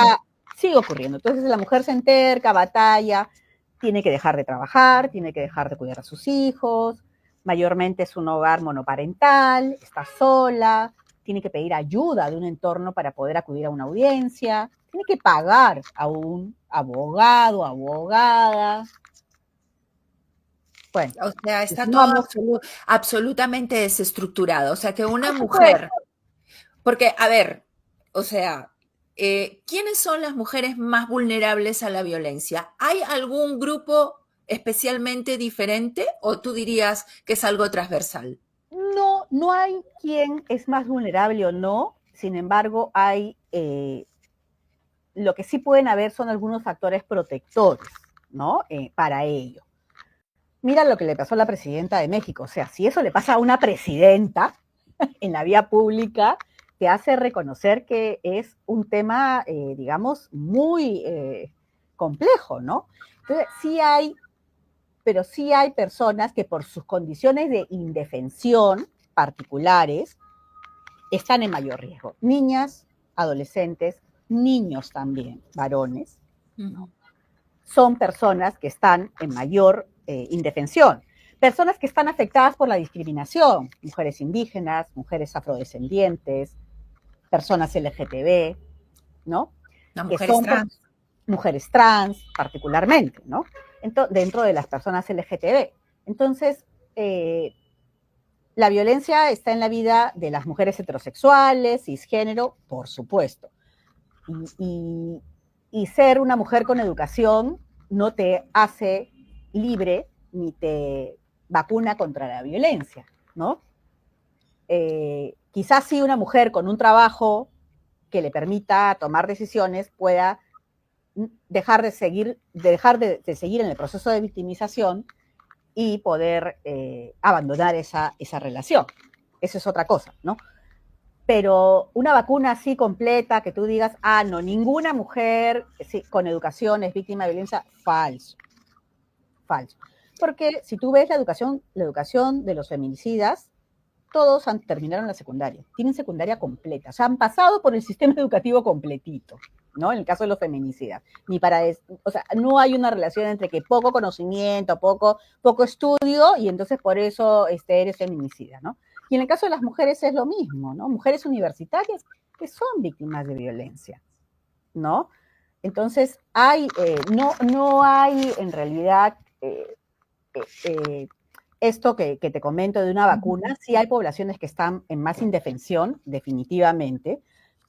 sigue ocurriendo. Entonces la mujer se enterca, batalla, tiene que dejar de trabajar, tiene que dejar de cuidar a sus hijos, mayormente es un hogar monoparental, está sola, tiene que pedir ayuda de un entorno para poder acudir a una audiencia, tiene que pagar a un abogado, abogada. Bueno, O sea, si está todo sumamos, absolutamente desestructurado. O sea, que una por supuesto, mujer, porque, a ver, o sea, ¿quiénes son las mujeres más vulnerables a la violencia? ¿Hay algún grupo especialmente diferente o tú dirías que es algo transversal? no, no hay quien es más vulnerable o no, sin embargo, hay, lo que sí pueden haber son algunos factores protectores, ¿no? Para ello. Mira lo que le pasó a la presidenta de México, o sea, si eso le pasa a una presidenta en la vía pública, te hace reconocer que es un tema, digamos, muy complejo, ¿no? Entonces, sí hay, pero sí hay personas que por sus condiciones de indefensión particulares están en mayor riesgo. Niñas, adolescentes, niños también, varones, ¿no? Ujú. Son personas que están en mayor indefensión. Personas que están afectadas por la discriminación, mujeres indígenas, mujeres afrodescendientes, personas LGTB, ¿no? Las Que mujeres son trans. mujeres trans particularmente, ¿no? Dentro de las personas LGTB. Entonces, la violencia está en la vida de las mujeres heterosexuales, cisgénero, por supuesto. Y, y ser una mujer con educación no te hace libre ni te vacuna contra la violencia, ¿no? Quizás sí una mujer con un trabajo que le permita tomar decisiones pueda dejar de seguir en el proceso de victimización y poder abandonar esa relación. Eso es otra cosa, ¿no? Pero una vacuna así completa, que tú digas, ah, no, ninguna mujer sí, con educación es víctima de violencia, falso, falso. Porque si tú ves la educación de los feminicidas, todos terminaron la secundaria, tienen secundaria completa, o sea, han pasado por el sistema educativo completito, ¿no? En el caso de los feminicidas. O sea, no hay una relación entre que poco conocimiento, poco estudio, y entonces por eso eres feminicida, ¿no? Y en el caso de las mujeres es lo mismo, ¿no? Mujeres universitarias que son víctimas de violencia, ¿no? Entonces, no hay en realidad eh, esto que te comento de una vacuna, sí hay poblaciones que están en más indefensión, definitivamente,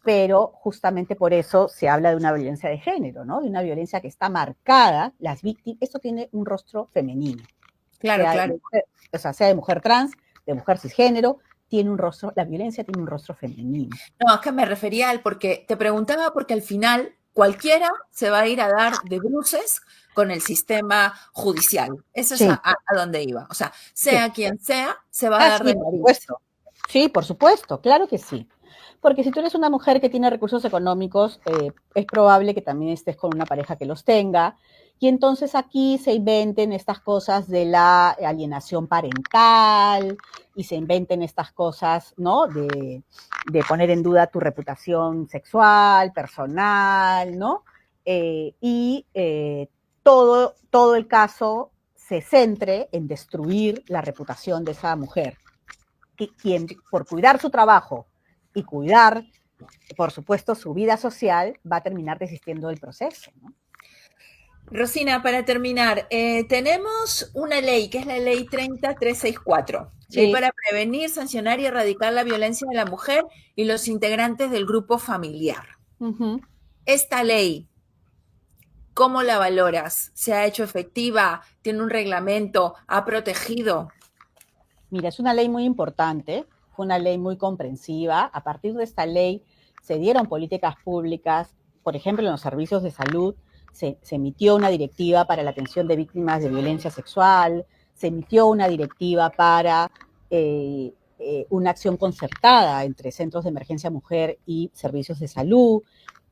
pero justamente por eso se habla de una violencia de género, ¿no? De una violencia que está marcada, las víctimas, esto tiene un rostro femenino, Claro, claro. O sea, sea de mujer trans, de mujer cisgénero, tiene un rostro, la violencia tiene un rostro femenino. No, es que me refería al porque te preguntaba porque al final cualquiera se va a ir a dar de bruces con el sistema judicial. Eso es Sí, a donde iba. O sea, sí. sea quien sea, se va a Ah, dar sí, de por nariz. supuesto. Sí, por supuesto, claro que sí. Porque si tú eres una mujer que tiene recursos económicos, es probable que también estés con una pareja que los tenga. Y entonces aquí se inventen estas cosas de la alienación parental y se inventen estas cosas, ¿no? De poner en duda tu reputación sexual, personal, ¿no? Todo el caso se centre en destruir la reputación de esa mujer, quien por cuidar su trabajo y cuidar, por supuesto, su vida social, va a terminar desistiendo del proceso, ¿no? Rosina, para terminar, tenemos una ley que es la ley 30364, ley Sí. para prevenir, sancionar y erradicar la violencia de la mujer y los integrantes del grupo familiar. Uh-huh. Esta ley, ¿cómo la valoras? ¿Se ha hecho efectiva? ¿Tiene un reglamento? ¿Ha protegido? Mira, es una ley muy importante, fue una ley muy comprensiva. A partir de esta ley se dieron políticas públicas, por ejemplo, en los servicios de salud, se emitió una directiva para la atención de víctimas de violencia sexual, se emitió una directiva para una acción concertada entre centros de emergencia mujer y servicios de salud,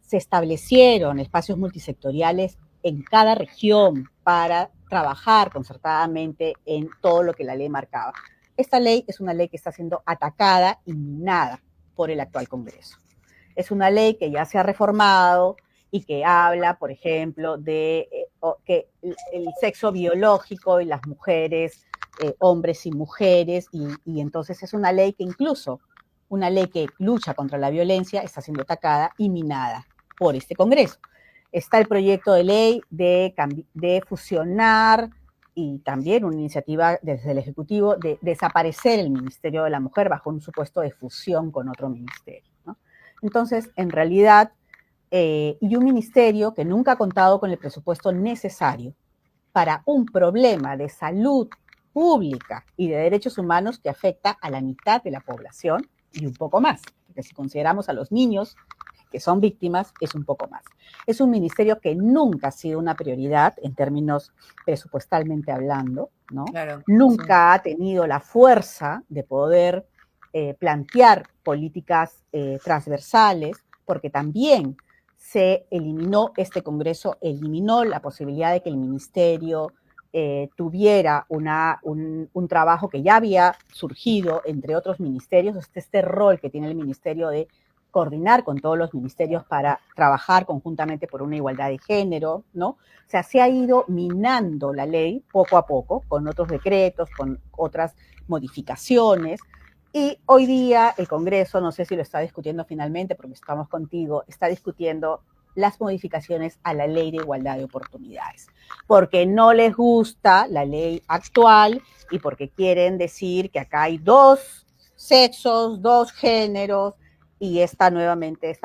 se establecieron espacios multisectoriales en cada región para trabajar concertadamente en todo lo que la ley marcaba. Esta ley es una ley que está siendo atacada y minada por el actual Congreso. Es una ley que ya se ha reformado y que habla, por ejemplo, de que el sexo biológico y las mujeres, hombres y mujeres, y entonces es una ley que incluso, una ley que lucha contra la violencia, está siendo atacada y minada por este Congreso. Está el proyecto de ley de fusionar y también una iniciativa desde el Ejecutivo de desaparecer el Ministerio de la Mujer bajo un supuesto de fusión con otro ministerio, ¿no? Entonces, en realidad, y un ministerio que nunca ha contado con el presupuesto necesario para un problema de salud pública y de derechos humanos que afecta a la mitad de la población y un poco más, porque si consideramos a los niños que son víctimas, es un poco más. Es un ministerio que nunca ha sido una prioridad en términos presupuestalmente hablando, ¿no? Claro, sí. Nunca ha tenido la fuerza de poder plantear políticas transversales, porque también se eliminó, este Congreso eliminó la posibilidad de que el ministerio tuviera un trabajo que ya había surgido entre otros ministerios, este rol que tiene el ministerio de coordinar con todos los ministerios para trabajar conjuntamente por una igualdad de género, ¿no? O sea, se ha ido minando la ley poco a poco, con otros decretos, con otras modificaciones, y hoy día el Congreso, no sé si lo está discutiendo finalmente, porque estamos contigo, está discutiendo las modificaciones a la ley de igualdad de oportunidades, porque no les gusta la ley actual y porque quieren decir que acá hay dos sexos, dos géneros, y esta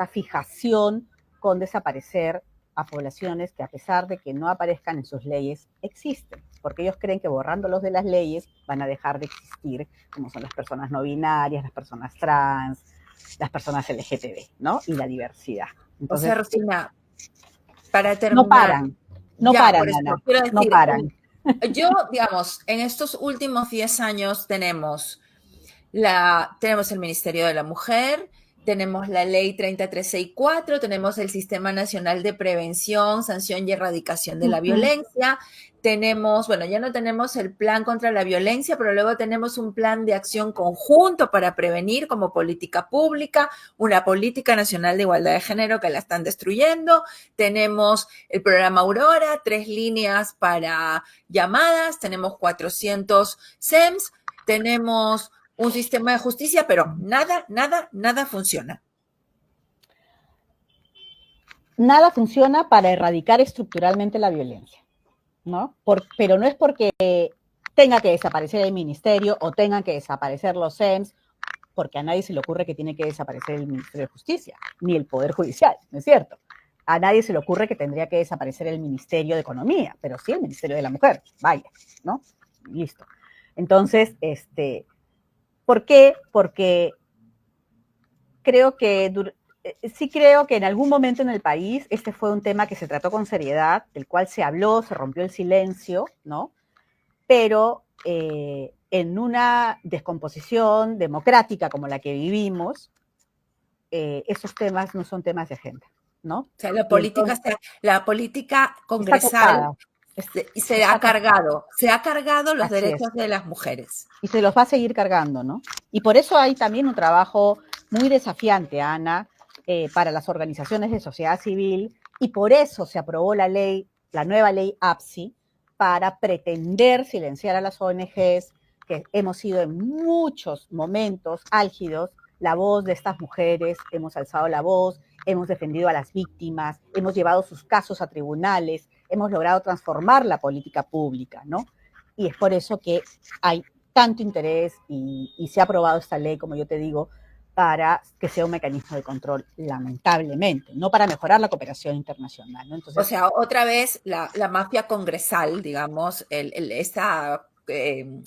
fijación con desaparecer a poblaciones que a pesar de que no aparezcan en sus leyes, existen, porque ellos creen que borrándolos de las leyes van a dejar de existir, como son las personas no binarias, las personas trans, las personas LGTB, ¿no? Y la diversidad. O sea, Entonces, Rosina, para no terminar, paran, no ya, paran, por eso Ana, quiero no decir, paran. yo, digamos, en estos últimos 10 años tenemos el Ministerio de la Mujer, tenemos la Ley 30364, tenemos el Sistema Nacional de Prevención, Sanción y Erradicación de la Violencia, tenemos, bueno, ya no tenemos el plan contra la violencia, pero luego tenemos un plan de acción conjunto para prevenir como política pública, una política nacional de igualdad de género que la están destruyendo, tenemos el programa Aurora, 3 líneas para llamadas, tenemos 400 SEMS, tenemos un sistema de justicia, pero nada funciona. Nada funciona para erradicar estructuralmente la violencia, ¿no? Pero no es porque tenga que desaparecer el ministerio o tengan que desaparecer los SEMS, porque a nadie se le ocurre que tiene que desaparecer el Ministerio de Justicia, ni el Poder Judicial, ¿no es cierto? A nadie se le ocurre que tendría que desaparecer el Ministerio de Economía, pero sí el Ministerio de la Mujer, vaya, ¿no? listo. Entonces, ¿por qué? Porque creo que sí creo que en algún momento en el país este fue un tema que se trató con seriedad, del cual se habló, se rompió el silencio, ¿no? Pero en una descomposición democrática como la que vivimos, esos temas no son temas de agenda, ¿no? O sea, Y entonces la política está congresal copada, está se ha cargado los así es. derechos de las mujeres. Y se los va a seguir cargando, ¿no? Y por eso hay también un trabajo muy desafiante, Ana, para las organizaciones de sociedad civil, y por eso se aprobó la ley, la nueva ley APSI, para pretender silenciar a las ONGs, que hemos sido en muchos momentos álgidos la voz de estas mujeres, hemos alzado la voz, hemos defendido a las víctimas, hemos llevado sus casos a tribunales, hemos logrado transformar la política pública, ¿no? Y es por eso que hay tanto interés y se ha aprobado esta ley, como yo te digo, para que sea un mecanismo de control, lamentablemente, no para mejorar la cooperación internacional, ¿no? O Entonces, sea, otra vez la mafia congresal, digamos, esta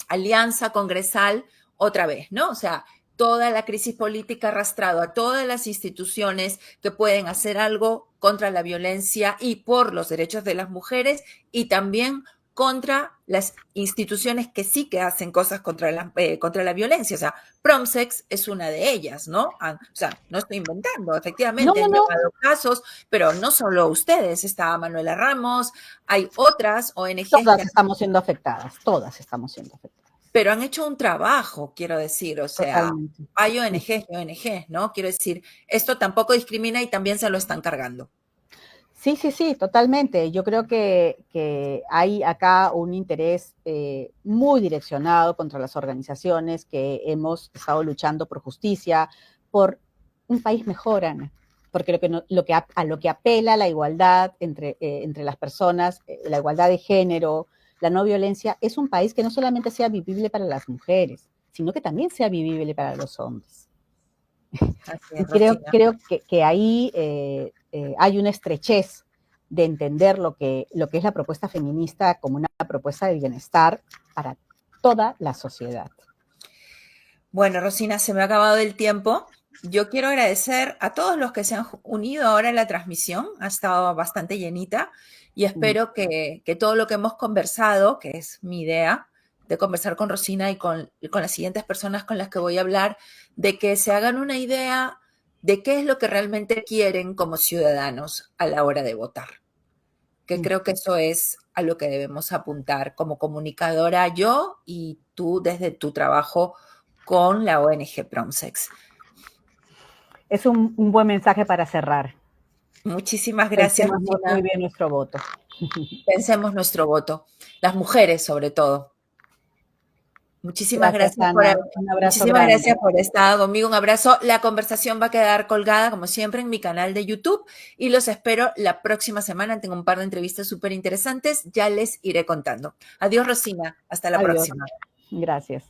alianza congresal, otra vez, ¿no? O sea, toda la crisis política arrastrado a todas las instituciones que pueden hacer algo contra la violencia y por los derechos de las mujeres y también contra las instituciones que sí que hacen cosas contra la violencia. O sea, Promsex es una de ellas, ¿no? O sea, no estoy inventando, no, efectivamente no, han no, llevado casos, pero no solo ustedes, está Manuela Ramos, hay otras ONGs todas estamos siendo afectadas, todas estamos siendo afectadas, pero han hecho un trabajo, quiero decir, o sea, totalmente. hay Sí. ONGs y ONGs, ¿no? Quiero decir, esto tampoco discrimina y también se lo están cargando. Sí, sí, sí, totalmente. Yo creo que hay acá un interés muy direccionado contra las organizaciones que hemos estado luchando por justicia, por un país mejor, Ana. Porque a lo que apela la igualdad entre las personas, la igualdad de género, la no violencia, es un país que no solamente sea vivible para las mujeres, sino que también sea vivible para los hombres. Así Y es, Rosina. creo que ahí hay una estrechez de entender lo que es la propuesta feminista como una propuesta de bienestar para toda la sociedad. Bueno, Rosina, se me ha acabado el tiempo. Yo quiero agradecer a todos los que se han unido ahora en la transmisión. Ha estado bastante llenita y espero que todo lo que hemos conversado, que es mi idea de conversar con Rosina y con las siguientes personas con las que voy a hablar, de que se hagan una idea de qué es lo que realmente quieren como ciudadanos a la hora de votar. Que creo que eso es a lo que debemos apuntar como comunicadora yo y tú desde tu trabajo con la ONG Promsex. Es un buen mensaje para cerrar. Muchísimas gracias, Pensemos muy Rosina. bien nuestro voto. Pensemos nuestro voto. Las mujeres, sobre todo. Muchísimas Gracias, gracias por, Ana. Un abrazo muchísimas grande. gracias por estar conmigo. Un abrazo. La conversación va a quedar colgada, como siempre, en mi canal de YouTube y los espero la próxima semana. Tengo un par de entrevistas súper interesantes. Ya les iré contando. Adiós, Rosina. Hasta la Adiós. próxima. Gracias.